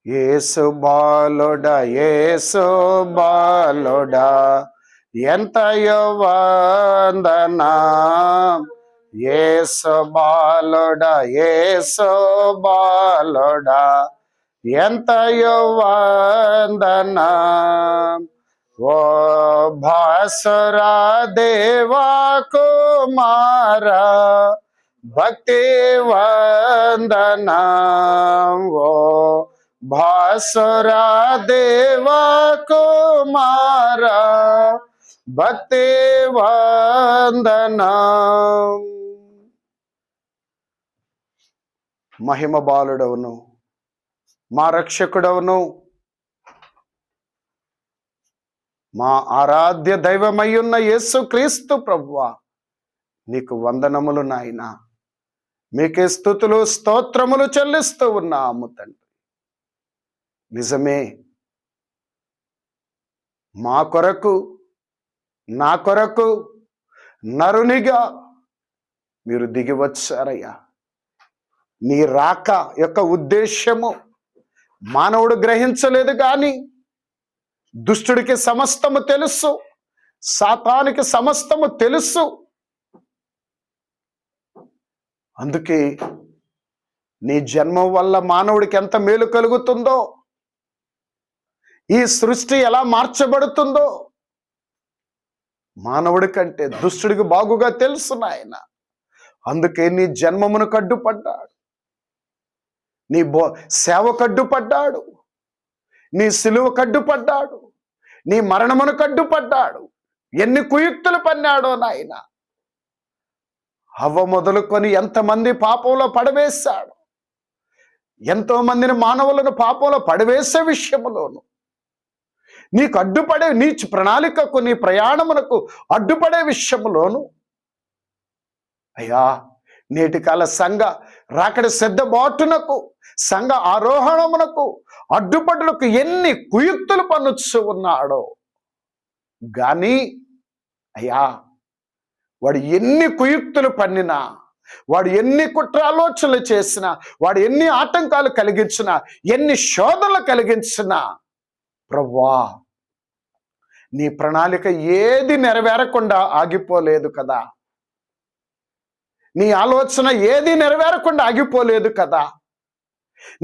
యేసు బాలుడా, యేసు బాలుడా, ఎంతయో వందనా. యేసు బాలుడా, యేసు బాలుడా, ఎంతయో వందనా. ఓ భాసురా దేవా కుమారా, భక్తి వందనా. ఓ భాసురా దేవా కుమారా, భక్తి వందనా. మహిమ బాలుడవును, మా రక్షకుడవును, మా ఆరాధ్య దైవమయ్యున్న యేసు క్రీస్తు ప్రభువా, నీకు వందనములు నాయనా. మీకే స్తుతులు స్తోత్రములు చెల్లిస్తూ ఉన్నాము తండ్రి. నిజమే, మా కొరకు, నా కొరకు నరునిగా మీరు దిగి వచ్చారయ్యా. నీ రాక యొక్క ఉద్దేశ్యము మానవుడు గ్రహించలేదు, కానీ దుష్టుడికి సమస్తము తెలుసు, సాతానికి సమస్తము తెలుసు. అందుకే నీ జన్మం వల్ల మానవుడికి ఎంత మేలు కలుగుతుందో, ఈ సృష్టి ఎలా మార్చబడుతుందో మానవుడి కంటే దుష్టుడికి బాగుగా తెలుసు నాయన. అందుకే నీ జన్మమును కడ్డుపడ్డాడు, నీ సేవ కడ్డుపడ్డాడు, నీ సిలువ కడ్డుపడ్డాడు, నీ మరణమును కడ్డుపడ్డాడు. ఎన్ని కుయుక్తులు పన్నాడో నాయన. హవ్వ మొదలుకొని ఎంతమంది పాపంలో పడవేశాడు, ఎంతో మందిని మానవులను పాపంలో పడవేసే విషయములోను నీకు అడ్డుపడే, నీ ప్రణాళికకు, నీ ప్రయాణమునకు అడ్డుపడే విషయములోను అయ్యా, నేటి కాల సంఘ రాకడ సిద్ధబాటునకు, సంఘ ఆరోహణమునకు అడ్డుపడులకు ఎన్ని కుయుక్తులు పన్నుచు ఉన్నాడో. గాని అయ్యా, వాడు ఎన్ని కుయుక్తులు పన్నినా, వాడు ఎన్ని కుట్రాలోచనలు చేసినా, వాడు ఎన్ని ఆటంకాలు కలిగించినా, ఎన్ని శోధనలు కలిగించినా, ప్రభువా నీ ప్రణాళిక ఏది నెరవేరకుండా ఆగిపోలేదు కదా. నీ ఆలోచన ఏది నెరవేరకుండా ఆగిపోలేదు కదా.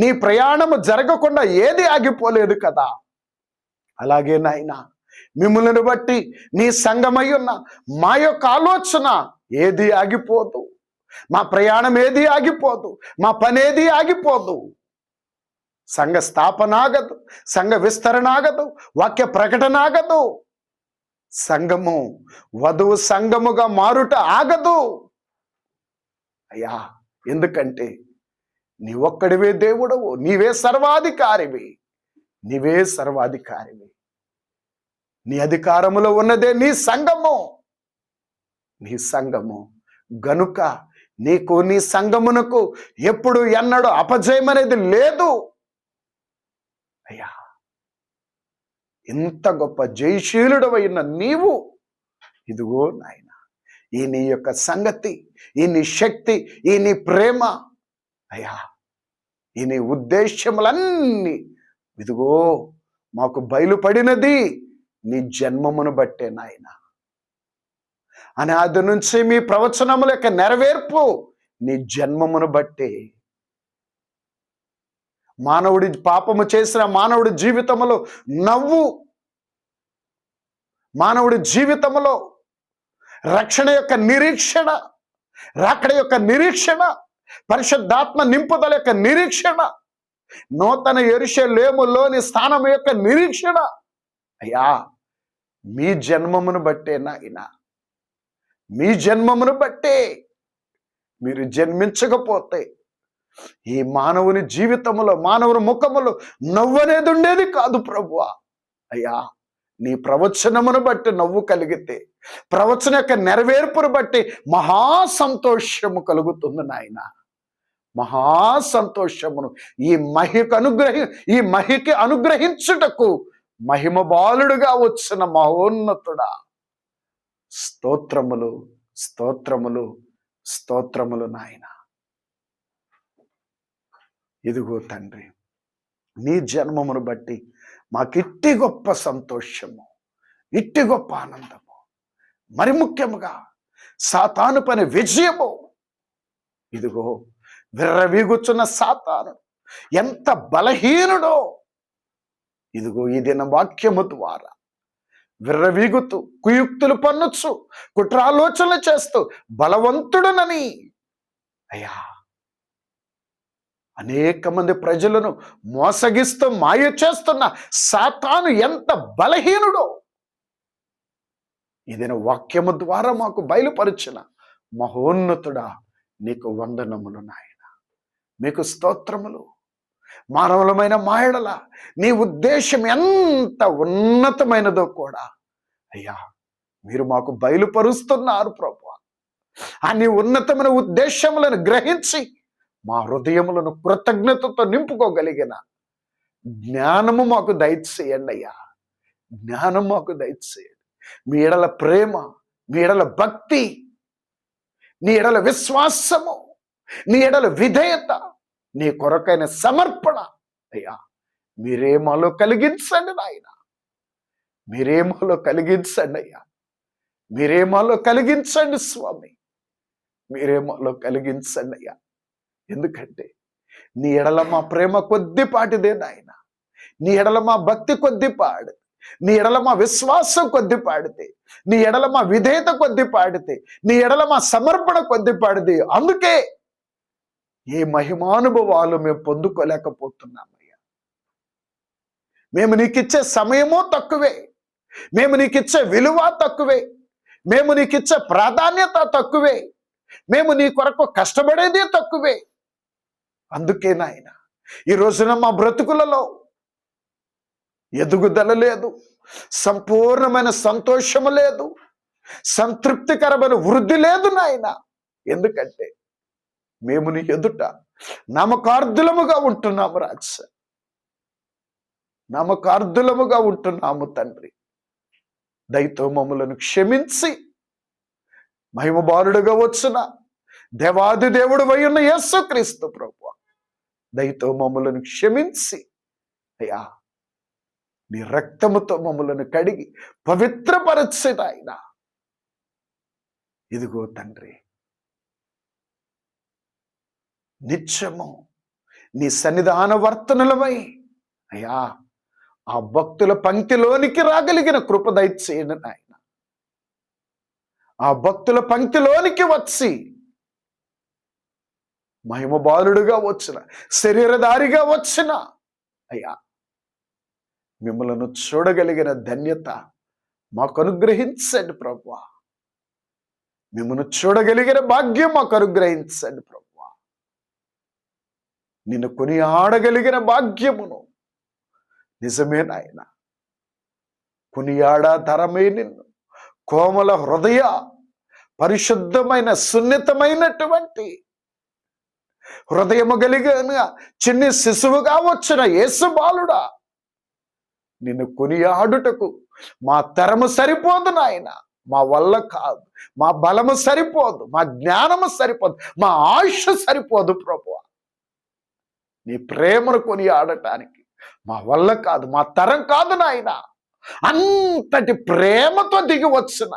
నీ ప్రయాణము జరగకుండా ఏది ఆగిపోలేదు కదా. అలాగే నాయనా, మిమ్ములను బట్టి నీ సంఘమై ఉన్న మా యొక్క ఆలోచన ఏది ఆగిపోదు, మా ప్రయాణం ఏది ఆగిపోదు, మా పని ఏది ఆగిపోదు. సంఘ స్థాపన ఆగదు, సంఘ విస్తరణ ఆగదు, వాక్య ప్రకటన ఆగదు, సంఘము వధువు సంఘముగా మారుట ఆగదు అయ్యా. ఎందుకంటే నీ ఒక్కడివే దేవుడవు, నీవే సర్వాధికారివి, నీవే సర్వాధికారివి. నీ అధికారములో ఉన్నదే నీ సంఘము, నీ సంఘము గనుక నీకు, నీ సంఘమునకు ఎప్పుడు ఎన్నడూ అపజయం అనేది లేదు అయ్యా. ఇంత గొప్ప జయశీలుడవైన నీవు, ఇదిగో నాయన, ఈ నీ యొక్క సంగతి, ఈ నీ శక్తి, ఈ నీ ప్రేమ అయ్యా, ఈ నీ ఉద్దేశ్యములన్నీ ఇదిగో మాకు బయలుపడినది నీ జన్మమును బట్టే నాయన. అనాది నుంచి మీ ప్రవచనముల యొక్క నెరవేర్పు నీ జన్మమును బట్టే. మానవుడి పాపము చేసిన మానవుడి జీవితములో నవ్వు, మానవుడి జీవితములో రక్షణ యొక్క నిరీక్షణ, రాకడ యొక్క నిరీక్షణ, పరిశుద్ధాత్మ నింపుదల యొక్క నిరీక్షణ, నూతన యెరూషలేములోని స్థానం యొక్క నిరీక్షణ అయ్యా, మీ జన్మమును బట్టే నాయన, మీ జన్మమును బట్టే. మీరు జన్మించకపోతే ఈ మానవుని జీవితములో, మానవుని ముఖములో నవ్వనేది ఉండేది కాదు ప్రభువా. అయ్యా, నీ ప్రవచనమును బట్టి నవ్వు కలిగితే, ప్రవచన యొక్క నెరవేర్పును బట్టి మహాసంతోషము కలుగుతుంది నాయన. మహాసంతోషమును ఈ మహికి అనుగ్రహించుటకు మహిమ బాలుడుగా వచ్చిన మహోన్నతుడా, స్తోత్రములు, స్తోత్రములు, స్తోత్రములు నాయన. ఇదిగో తండ్రి, నీ జన్మమును బట్టి మాకిట్టి గొప్ప సంతోషము, ఇట్టి గొప్ప ఆనందము, మరి ముఖ్యముగా సాతాను పని విజయము. ఇదిగో విర్రవీగుచున్న సాతాను ఎంత బలహీనుడో ఇదిగో ఈ దిన వాక్యము ద్వారా విర్రవీగుతూ కుయుక్తులు పన్నుచు కుట్రాలోచనలు చేస్తూ బలవంతుడునని అయ్యా అనేక మంది ప్రజలను మోసగిస్తూ మాయ చేస్తున్న సాతాను ఎంత బలహీనుడో ఇదిన వాక్యము ద్వారా మాకు బయలుపరిచిన మహోన్నతుడా నీకు వందనములు నాయన, మీకు స్తోత్రములు. మానవులమైన మాయడల నీ ఉద్దేశం ఎంత ఉన్నతమైనదో కూడా అయ్యా మీరు మాకు బయలుపరుస్తున్నారు ప్రభువా. ఆ నీ ఉన్నతమైన ఉద్దేశములను గ్రహించి మా హృదయములను కృతజ్ఞతతో నింపుకోగలిగిన జ్ఞానము మాకు దయచేయండి అయ్యా, జ్ఞానం మాకు దయచేయండి. మీ ఎడల ప్రేమ, మీ ఎడల భక్తి, నీ ఎడల విశ్వాసము, నీ ఎడల విధేయత, నీ కొరకైన సమర్పణ అయ్యా మీరే మాలో కలిగించండి నాయన, మీరే మాలో కలిగించండి అయ్యా, మీరే మాలో కలిగించండి స్వామి, మీరే మాలో కలిగించండి అయ్యా. ఎందుకంటే నీ ఎడల మా ప్రేమ కొద్దిపాటిదే నాయన, నీ ఎడల మా భక్తి కొద్దిపాడు, నీ ఎడల మా విశ్వాసం కొద్దిపాడితే, నీ ఎడల మా విధేయత కొద్దిపాడితే, నీ ఎడల మా సమర్పణ కొద్దిపాడితే, అందుకే ఏ మహిమానుభవాలు మేము పొందుకోలేకపోతున్నామయ్యా. మేము నీకిచ్చే సమయమూ తక్కువే, మేము నీకిచ్చే విలువ తక్కువే, మేము నీకిచ్చే ప్రాధాన్యత తక్కువే, మేము నీ కొరకు కష్టపడేది తక్కువే. అందుకే నాయన ఈ రోజున మా బ్రతుకులలో ఎదుగుదల లేదు, సంపూర్ణమైన సంతోషము లేదు, సంతృప్తికరమైన వృద్ధి లేదు నాయన. ఎందుకంటే మేము నీ ఎదుట నామకార్థులముగా ఉంటున్నాము రాజ, నామకార్థులముగా ఉంటున్నాము తండ్రి. దయతో మమ్ములను క్షమించి మహిమబాలుడుగా వచ్చిన దేవాది దేవుడు వైయున్న యేసుక్రీస్తు ప్రభువా దయతో మమ్ములను క్షమించి అయ్యా నీ రక్తముతో మమ్ములను కడిగి పవిత్రపరచిన ఆయన ఇదిగో తండ్రి నిత్యము నీ సన్నిధాన వర్తనులమై అయ్యా ఆ భక్తుల పంక్తిలోనికి రాగలిగిన కృప దయచేయండి నాయన. ఆ భక్తుల పంక్తిలోనికి వచ్చి మహిమబాలుడుగా వచ్చిన, శరీరధారిగా వచ్చిన అయ్యా మిమ్మలను చూడగలిగిన ధన్యత మాకు అనుగ్రహించండి ప్రభువా. మిమ్మల్ని చూడగలిగిన భాగ్యం మాకు అనుగ్రహించండి ప్రభువా. నిన్ను కొనియాడగలిగిన భాగ్యమును నిజమే నాయన, కొనియాడా తరమే నిన్ను. కోమల హృదయ పరిశుద్ధమైన సున్నితమైనటువంటి హృదయము కలిగిన చిన్ని శిశువుగా వచ్చిన యేసు బాలుడా, నిన్ను కొనియాడుటకు మా తరము సరిపోదు నాయన, మా వల్ల కాదు, మా బలము సరిపోదు, మా జ్ఞానము సరిపోదు, మా ఆయుష్ సరిపోదు ప్రభువా. నీ ప్రేమను కొనియాడటానికి మా వల్ల కాదు, మా తరం కాదు నాయన. అంతటి ప్రేమతో దిగి వచ్చిన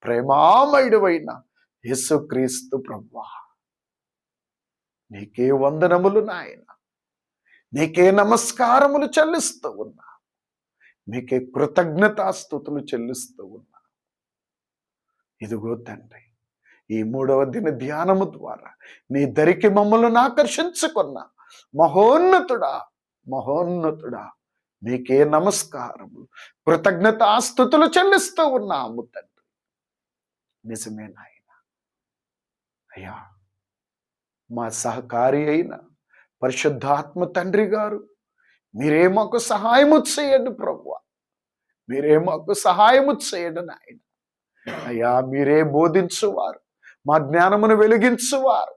ప్రేమామయుడైన యేసుక్రీస్తు ప్రభువా నీకే వందనములు నాయన, నీకే నమస్కారములు చెల్లిస్తూ ఉన్నా, మీకే కృతజ్ఞతాస్తుతులు చెల్లిస్తూ ఉన్నా. ఇదిగో తండ్రి ఈ 3వ దిన ధ్యానము ద్వారా నీ దరికి మమ్మల్ని ఆకర్షించుకున్న మహోన్నతుడా, మహోన్నతుడా మీకే నమస్కారములు కృతజ్ఞతాస్తుతులు చెల్లిస్తూ ఉన్నాము తండ్రి. నిజమే నాయన. అయ్యా మా సహకారి అయిన పరిశుద్ధాత్మ తండ్రి గారు మీరే మాకు సహాయము చేయండి ప్రభువా, మీరే మాకు సహాయము చేయండి నాయన. అయ్యా మీరే బోధించువారు, మా జ్ఞానమును వెలిగించువారు,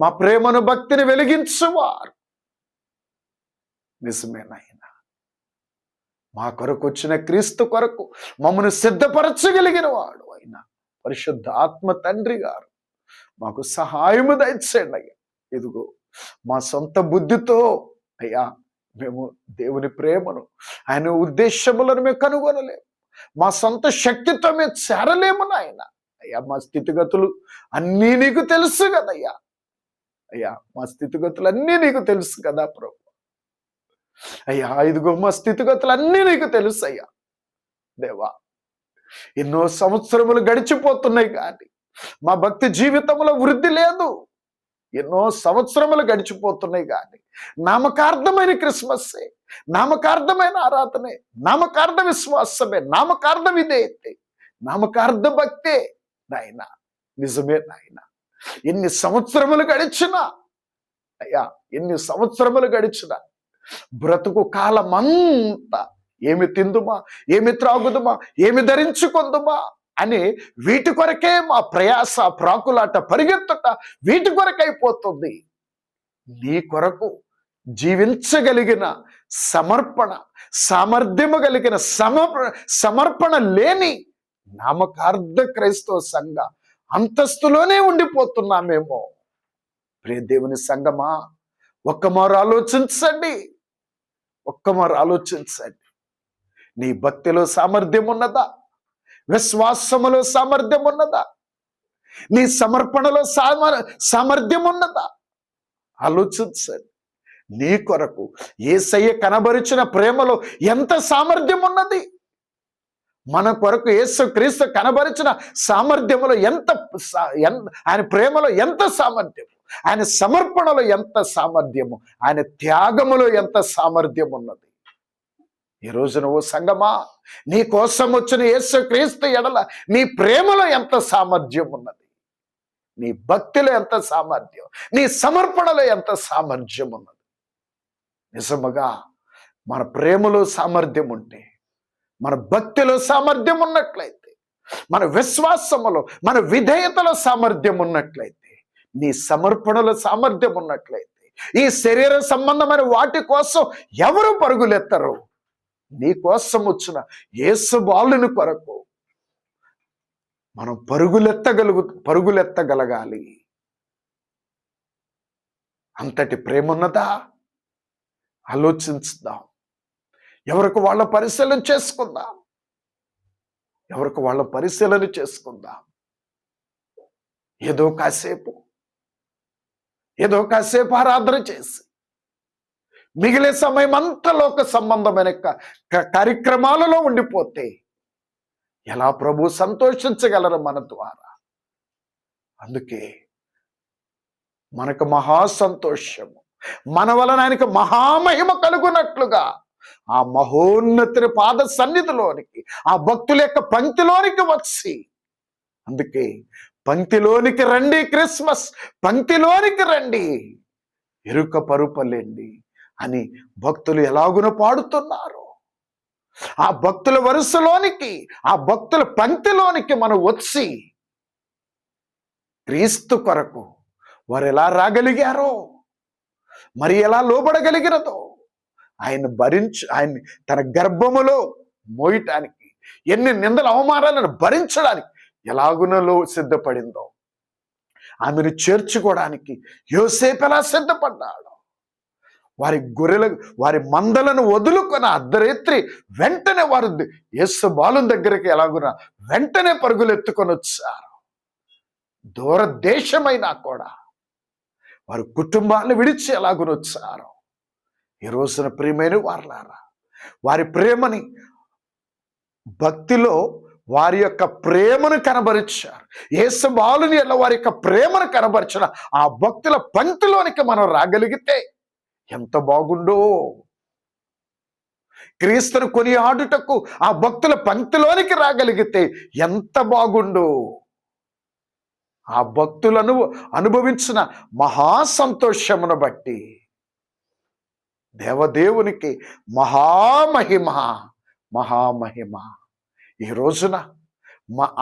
మా ప్రేమను భక్తిని వెలిగించువారు. నిజమే నాయన. మా కొరకు వచ్చిన క్రీస్తు కొరకు మమ్మల్ని సిద్ధపరచగలిగిన వాడు అయినా పరిశుద్ధ ఆత్మ తండ్రి గారు మాకు సహాయము దయచేయండి అయ్యా. ఇదిగో మా సొంత బుద్ధితో అయ్యా మేము దేవుని ప్రేమను, ఆయన ఉద్దేశములను మేము కనుగొనలేము. మా సొంత శక్తితో మేము చేరలేము నాయన. అయ్యా, మా స్థితిగతులు అన్నీ నీకు తెలుసు కదయ్యా. అయ్యా, మా స్థితిగతులు అన్నీ నీకు తెలుసు కదా ప్రభు. అయ్యా, ఇదిగో మా స్థితిగతులు అన్నీ నీకు తెలుసు అయ్యా. దేవా, ఎన్నో సంవత్సరములు గడిచిపోతున్నాయి కానీ మా భక్తి జీవితంలో వృద్ధి లేదు. ఎన్నో సంవత్సరములు గడిచిపోతున్నాయి కానీ నామకార్థమైన క్రిస్మస్సే, నామకార్థమైన ఆరాధనే, నామకార్థ విశ్వాసమే, నామకార్థ విధేయతే, నామకార్థ భక్తే నాయన. నిజమే నాయన. ఎన్ని సంవత్సరములు గడిచినా అయ్యా, ఎన్ని సంవత్సరములు గడిచినా బ్రతుకు కాలమంతా ఏమి తిందుమా, ఏమి త్రాగుదుమా, ఏమి ధరించుకుందుమా అని వీటి కొరకే మా ప్రయాస, ప్రాకులాట, పరిగెత్తుట వీటి కొరకైపోతుంది. నీ కొరకు జీవించగలిగిన సమర్పణ, సామర్థ్యము కలిగిన సమర్పణ లేని నామకార్థ క్రైస్తవ సంఘ అంతస్తులోనే ఉండిపోతున్నామేమో. ప్రియ దేవుని సంఘమా, ఒక్కమారు ఆలోచించండి, ఒక్కమారు ఆలోచించండి. నీ భక్తిలో సామర్థ్యం ఉన్నదా? విశ్వాసములో సామర్థ్యం ఉన్నదా? నీ సమర్పణలో సామర్థ్యం ఉన్నదా? ఆలోచించండి. నీ కొరకు యేసయ్య కనబరిచిన ప్రేమలో ఎంత సామర్థ్యం ఉన్నది? మన కొరకు యేసుక్రీస్తు కనబరిచిన సామర్థ్యములో ఆయన ప్రేమలో ఎంత సామర్థ్యము, ఆయన సమర్పణలో ఎంత సామర్థ్యము, ఆయన త్యాగములో ఎంత సామర్థ్యం ఉన్నది. ఈ రోజు నువ్వు సంగమా, నీ కోసం వచ్చిన యేసుక్రీస్తు ఎడల నీ ప్రేమలో ఎంత సామర్థ్యం ఉన్నది, నీ భక్తిలో ఎంత సామర్థ్యం, నీ సమర్పణలో ఎంత సామర్థ్యం ఉన్నది. నిజముగా మన ప్రేమలో సామర్థ్యం ఉంటే, మన భక్తిలో సామర్థ్యం ఉన్నట్లయితే, మన విశ్వాసములో, మన విధేయతలో సామర్థ్యం ఉన్నట్లయితే, నీ సమర్పణలో సామర్థ్యం ఉన్నట్లయితే, ఈ శరీర సంబంధమైన వాటి కోసం ఎవరు పరుగులెత్తరు. నీ కోసం వచ్చిన యేసు బాలుని కొరకు మనం పరుగులెత్తగలగాలి. అంతటి ప్రేమ ఉన్నదా? ఆలోచించుదాం. ఎవరికి వాళ్ళ పరిశీలన చేసుకుందాం, ఎవరికి వాళ్ళ పరిశీలన చేసుకుందాం. ఏదో కాసేపు ఆరాధన చేసి మిగిలే సమయం అంతా లోక సంబంధమైన కార్యక్రమాలలో ఉండిపోతే ఎలా ప్రభు సంతోషించగలరు మన ద్వారా? అందుకే మనకు మహా సంతోషము, మన వలన ఆయనకు మహామహిమ కలుగునట్లుగా ఆ మహోన్నతిని పాద సన్నిధిలోనికి, ఆ భక్తుల యొక్క పంక్తిలోనికి వచ్చి, అందుకే పంక్తిలోనికి రండి, క్రిస్మస్ పంక్తిలోనికి రండి, ఎరుక పరుపలేండి అని భక్తులు ఎలాగున పాడుతున్నారు. ఆ భక్తుల వరుసలోనికి, ఆ భక్తుల పంక్తిలోనికి మనం వచ్చి క్రీస్తు కొరకు వారు ఎలా రాగలిగారో, మరి ఎలా లోబడగలిగినదో, ఆయన తన గర్భములో మోయటానికి, ఎన్ని నిందల అవమానాలను భరించడానికి ఎలాగునలో సిద్ధపడిందో, ఆమెను చేర్చుకోవడానికి యోసేపు ఎలా సిద్ధపడ్డాడు. వారి మందలను వదులుకొని అర్ధరాత్రి వెంటనే వారు యేసు బాలుని దగ్గరికి ఎలాగున వెంటనే పరుగులెత్తుకొని వచ్చారు. దూర దేశమైనా కూడా వారి కుటుంబాలను విడిచి ఎలాగున వచ్చారు. ఈ రోజున ప్రియమైన వారలారా, వారి ప్రేమని, భక్తిలో వారి యొక్క ప్రేమను కనబరిచారు. యేసు బాలుని ఎలా వారి యొక్క ప్రేమను కనబరిచిన ఆ భక్తుల పంక్తిలోనికి మనం రాగలిగితే ఎంత బాగుండో. క్రీస్తును కొనియాడుటకు ఆ భక్తుల పంక్తిలోనికి రాగలిగితే ఎంత బాగుండో. ఆ భక్తులను అనుభవించిన మహా సంతోషమును బట్టి దేవదేవునికి మహామహిమ, మహామహిమ. ఈ రోజున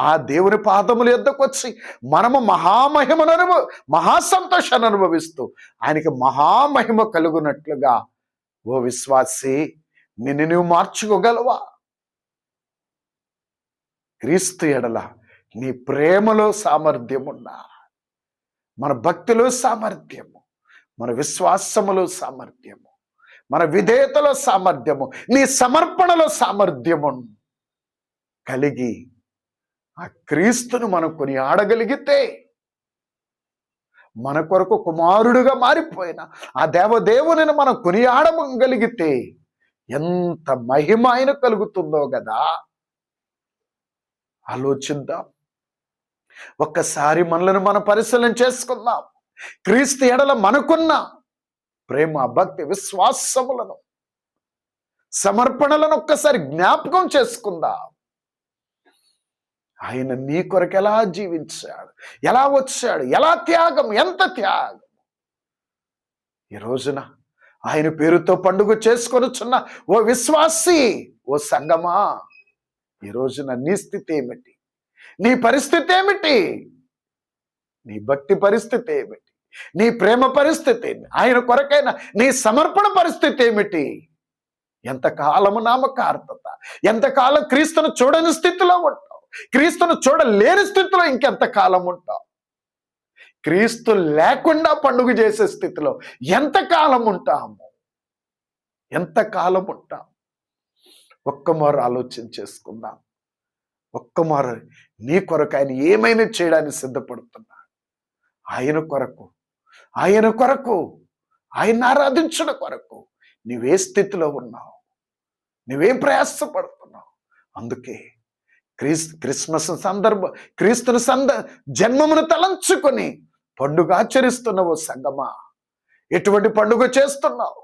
ఆ దేవుని పాదముల యొద్దకు వచ్చి మనము మహామహిమను, మహాసంతోషాన్ని అనుభవిస్తూ ఆయనకి మహామహిమ కలుగునట్లుగా, ఓ విశ్వాసి, నిన్ను నువ్వు మార్చుకోగలవా? క్రీస్తు ఎడల నీ ప్రేమలో సామర్థ్యం ఉన్నా, మన భక్తిలో సామర్థ్యము, మన విశ్వాసములో సామర్థ్యము, మన విధేయతలో సామర్థ్యము, నీ సమర్పణలో సామర్థ్యము కలిగి ఆ క్రీస్తును మనం కొనియాడగలిగితే, మన కొరకు కుమారుడుగా మారిపోయిన ఆ దేవదేవుని మనం కొనియాడగలిగితే ఎంత మహిమ ఆయన కలుగుతుందో కదా. ఆలోచిద్దాం. ఒక్కసారి మనలను మనం పరిశీలన చేసుకుందాం. క్రీస్తు ఎడల మనకున్న ప్రేమ, భక్తి, విశ్వాసములను, సమర్పణలను ఒక్కసారి జ్ఞాపకం చేసుకుందాం. ఆయన నీ కొరకు ఎలా జీవించాడు, ఎలా వచ్చాడు, ఎలా త్యాగం, ఎంత త్యాగం. ఈ రోజున ఆయన పేరుతో పండుగ చేసుకొనుచున్న ఓ విశ్వాసి, ఓ సంగమా, ఈ రోజున నీ స్థితి ఏమిటి? నీ పరిస్థితి ఏమిటి? నీ భక్తి పరిస్థితి ఏమిటి? నీ ప్రేమ పరిస్థితి ఏమిటి? ఆయన కొరకైన నీ సమర్పణ పరిస్థితి ఏమిటి? ఎంతకాలము నామకార్థత, ఎంతకాలం క్రీస్తును చూడని స్థితిలో ఉంటావు, క్రీస్తును చూడలేని స్థితిలో ఇంకెంతకాలం ఉంటావు, క్రీస్తు లేకుండా పండుగ చేసే స్థితిలో ఎంతకాలం ఉంటాము, ఎంతకాలం ఉంటాం? ఒక్కమారు ఆలోచన చేసుకుందాం. ఒక్కమారు నీ కొరకు ఆయన ఏమైనా చేయడానికి సిద్ధపడుతున్నాడు. ఆయన కొరకు, ఆయన కొరకు, ఆయన ఆరాధించడం కొరకు నువ్వే స్థితిలో ఉన్నావు, నువ్వేం ప్రయాసపడుతున్నావు? అందుకే క్రిస్మస్ క్రీస్తుని జన్మమును తలంచుకొని పండుగ ఆచరిస్తున్నావు సంగమా. ఎటువంటి పండుగ చేస్తున్నావు?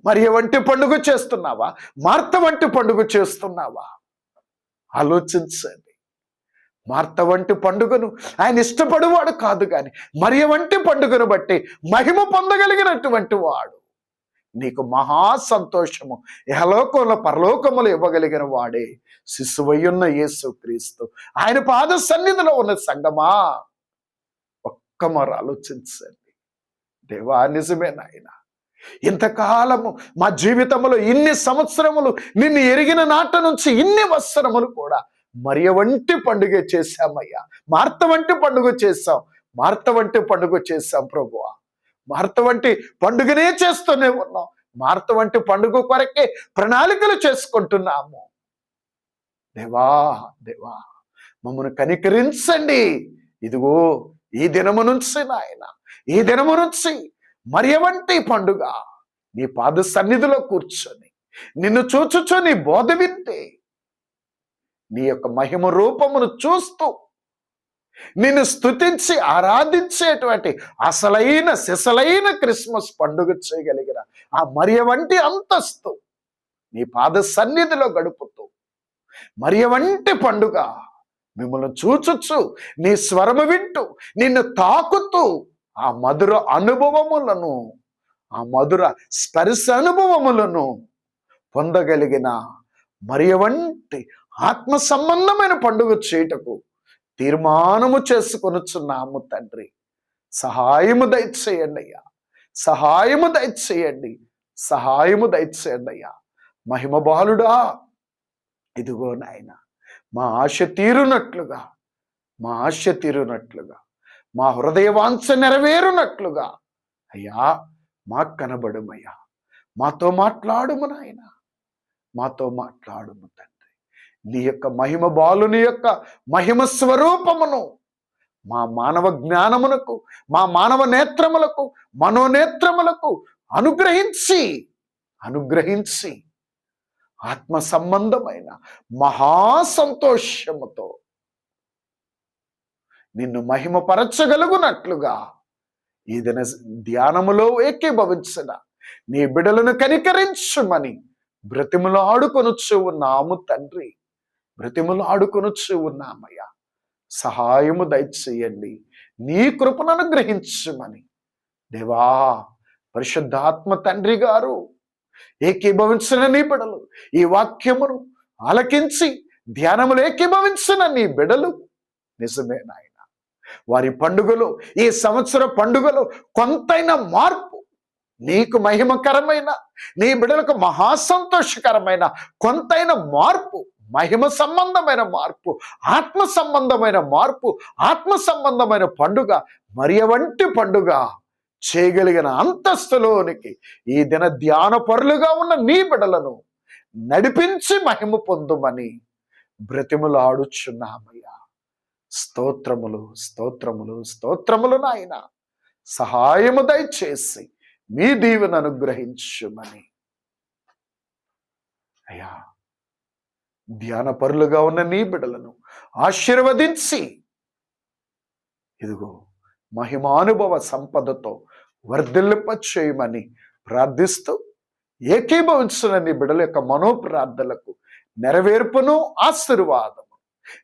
మరి వంటి పండుగ చేస్తున్నావా? మార్త వంటి పండుగ చేస్తున్నావా? ఆలోచించండి. మార్త వంటి పండుగను ఆయన ఇష్టపడేవాడు కాదు, కానీ మరి వంటి పండుగను బట్టి మహిమ పొందగలిగినటువంటి వాడు. నీకు మహా సంతోషము ఇహలోకంలో పరలోకములు ఇవ్వగలిగిన వాడే శిశువయ్యున్న యేసు క్రీస్తు. ఆయన పాద సన్నిధిలో ఉన్న సంగమా, ఒక్కమారు ఆలోచించండి. దేవా, నిజమే నాయన, ఇంతకాలము మా జీవితంలో ఇన్ని సంవత్సరములు నిన్ను ఎరిగిన నాట నుంచి ఇన్ని వత్సరములు కూడా మరి వంటి పండుగ చేశామయ్యా. మార్త వంటి పండుగ చేశాం, మార్త వంటి పండుగ చేశాం ప్రభువా. మార్త వంటి పండుగనే చేస్తూనే ఉన్నాం. మార్త వంటి పండుగ కొరకే ప్రణాళికలు చేసుకుంటున్నాము. దేవా, దేవా, మమ్మల్ని కనికరించండి. ఇదిగో ఈ దినము నుంచి నాయన, ఈ దినము నుంచి మరి వంటి పండుగ నీ పాద సన్నిధిలో కూర్చొని నిన్ను చూచుచు నీ బోధ వింటే, నీ యొక్క మహిమ రూపమును చూస్తూ నిన్ను స్తుతించి ఆరాధించేటువంటి అసలైన సిసలైన క్రిస్మస్ పండుగ చేయగలిగిన ఆ మరియ వంటి అంతస్తు నీ పాద సన్నిధిలో గడుపుతూ మరియ వంటి పండుగ మిమ్మల్ని చూచుచు నీ స్వరము వింటూ నిన్ను తాకుతూ ఆ మధుర అనుభవములను, ఆ మధుర స్పర్శ అనుభవములను పొందగలిగిన మరియ వంటి ఆత్మ సంబంధమైన పండుగ చేయుటకు తీర్మానము చేసుకొనుచున్నాము తండ్రి. సహాయము దయచేయండి అయ్యా, సహాయము దయచేయండి, సహాయము దయచేయండి అయ్యా. మహిమ బాలుడా, ఇదిగో నాయన, మా ఆశ తీరునట్లుగా, మా ఆశ తీరునట్లుగా, మా హృదయ వాంఛ నెరవేరునట్లుగా అయ్యా మాకు కనబడుమయ్యా. మాతో మాట్లాడుము నాయన, మాతో మాట్లాడుము తండ్రి. నీ యొక్క మహిమ బాలుని యొక్క మహిమ స్వరూపమును మా మానవ జ్ఞానమునకు, మా మానవ నేత్రములకు, మనోనేత్రములకు అనుగ్రహించి అనుగ్రహించి ఆత్మ సంబంధమైన మహాసంతోషముతో నిన్ను మహిమపరచగలుగునట్లుగా ఈ దిన ధ్యానములో ఏకీభవించిన నీ బిడలను కనికరించుమని బ్రతిములు ఆడుకొనుచు ఉన్నాము తండ్రి, బ్రతిములు ఆడుకొనుచు ఉన్నామయ్యా. సహాయము దయచేయండి, నీ కృపను అనుగ్రహించుమని దేవా. పరిశుద్ధాత్మ తండ్రి గారు, ఏకీభవించిన నీ బిడలు, ఈ వాక్యమును ఆలకించి ధ్యానములు ఏకీభవించిన నీ బిడలు, నిజమే నాయన, వారి పండుగలో, ఈ సంవత్సర పండుగలో కొంతైనా మార్పు, నీకు మహిమకరమైన, నీ బిడలకు మహాసంతోషకరమైన కొంతైన మార్పు, మహిమ సంబంధమైన మార్పు, ఆత్మ సంబంధమైన మార్పు, ఆత్మ సంబంధమైన పండుగ, మరియ వంటి పండుగ చేయగలిగిన అంతస్తులోనికి ఈ దిన ధ్యాన పరులుగా ఉన్న నీ బిడ్డలను నడిపించి మహిమ పొందుమని బ్రతిములాడుచున్నామయ్యా. స్తోత్రములు స్తోత్రములు స్తోత్రములు నాయన. సహాయము దయచేసి మీ దీవెన అనుగ్రహించుమని అయ్యా, ధ్యాన పరులుగా ఉన్న నీ బిడ్డలను ఆశీర్వదించి ఇదిగో మహిమానుభవ సంపదతో వర్ధిల్లింప చేయమని ప్రార్థిస్తూ ఏకీభవించిన నీ బిడ్డల యొక్క మనోప్రార్థనలకు నెరవేర్పును ఆశీర్వాదము,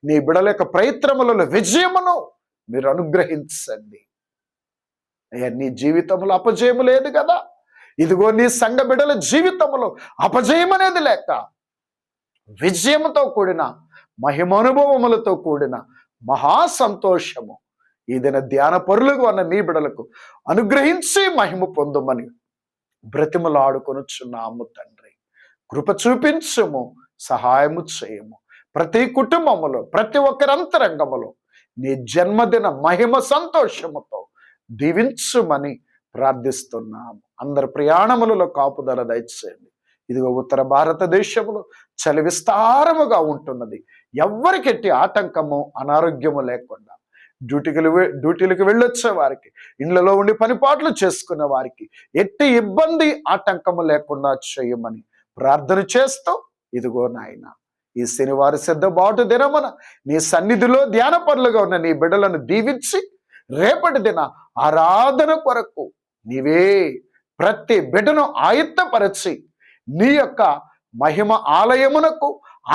నీ బిడ్డల యొక్క ప్రయత్నములలో విజయమును మీరు అనుగ్రహించండి అయ్యా. నీ జీవితంలో అపజయము లేదు కదా. ఇదిగో నీ సంఘ బిడ్డల జీవితంలో అపజయం అనేది లేక విజయముతో కూడిన మహిమానుభవములతో కూడిన మహా సంతోషము ఈ దిన ధ్యాన పరులుగా ఉన్న నీ బిడ్డలకు అనుగ్రహించి మహిమ పొందుమని బ్రతిమలాడుకొనుచున్నాము తండ్రి. కృప చూపించుము, సహాయము చేయము. ప్రతి కుటుంబములో ప్రతి ఒక్కరి అంతరంగములో నీ జన్మదిన మహిమ సంతోషముతో దీవించుమని ప్రార్థిస్తున్నాము. అందరి ప్రయాణములలో కాపుదల దయచేయండి. ఇదిగో ఉత్తర భారతదేశంలో చలి విస్తారముగా ఉంటున్నది. ఎవ్వరికెట్టి ఆటంకము అనారోగ్యము లేకుండా డ్యూటీలకు వెళ్ళొచ్చే వారికి, ఇళ్లలో ఉండి పనిపాట్లు చేసుకునే వారికి ఎట్టి ఇబ్బంది ఆటంకము లేకుండా చేయమని ప్రార్థన చేస్తూ ఇదిగో నాయన ఈ శనివారం సిద్ధబాటు దినమున నీ సన్నిధిలో ధ్యాన పరులుగా ఉన్న నీ బిడ్డలను దీవించి రేపటి దిన ఆరాధన కొరకు నీవే ప్రతి బిడ్డను ఆయుత్తపరచి నీ యొక్క మహిమ ఆలయమునకు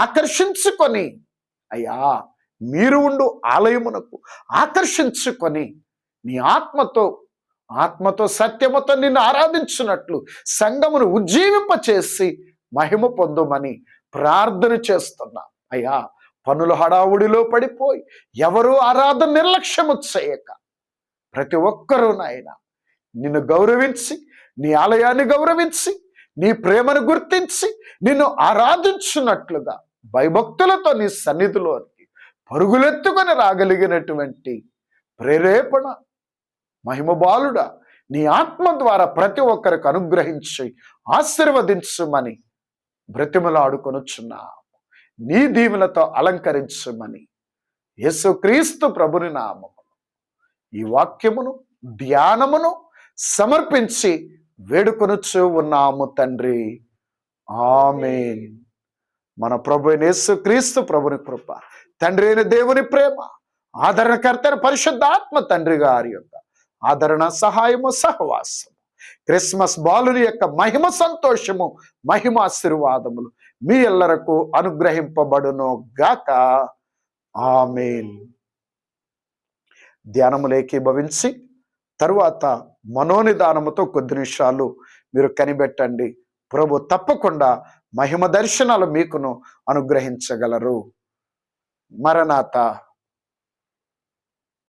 ఆకర్షించుకొని అయ్యా, మీరు ఉండు ఆలయమునకు ఆకర్షించుకొని నీ ఆత్మతో సత్యముతో నిన్ను ఆరాధించినట్లు సంఘమును ఉజ్జీవింపచేసి మహిమ పొందుమని ప్రార్థన చేస్తున్నా అయ్యా. పనుల హడావుడిలో పడిపోయి ఎవరు ఆరాధన నిర్లక్ష్యము చేయక ప్రతి ఒక్కరూ నాయన నిన్ను గౌరవించి, నీ ఆలయాన్ని గౌరవించి, నీ ప్రేమను గుర్తించి నిన్ను ఆరాధించున్నట్లుగా భయభక్తులతో నీ సన్నిధిలోనికి పరుగులెత్తుకొని రాగలిగినటువంటి ప్రేరేపణ మహిమ బాలుడా నీ ఆత్మ ద్వారా ప్రతి ఒక్కరికి అనుగ్రహించి ఆశీర్వదించుమని బ్రతిమలాడుకొనుచున్నా. నీ దీవెనతో అలంకరించుమని యేసుక్రీస్తు ప్రభుని నామమున ఈ వాక్యమును ధ్యానమును సమర్పించి వేడుకొనుచు ఉన్నాము తండ్రి. ఆమేన్. మన ప్రభు అయిన యేసుక్రీస్తు ప్రభుని కృప, తండ్రి అయిన దేవుని ప్రేమ, ఆదరణకర్త పరిశుద్ధాత్మ తండ్రి గారి యొక్క ఆదరణ, సహాయము, సహవాసము, క్రిస్మస్ బాలుని యొక్క మహిమ సంతోషము, మహిమ ఆశీర్వాదములు మీ ఎల్లరకు అనుగ్రహింపబడును గాక. ఆమేన్. ధ్యానములు ఏకీభవించి తరువాత మనోనిదానముతో కొద్ది నిమిషాలు మీరు కనిపెట్టండి. ప్రభు తప్పకుండా మహిమ దర్శనాలు మీకును అనుగ్రహించగలరు. మరణాత.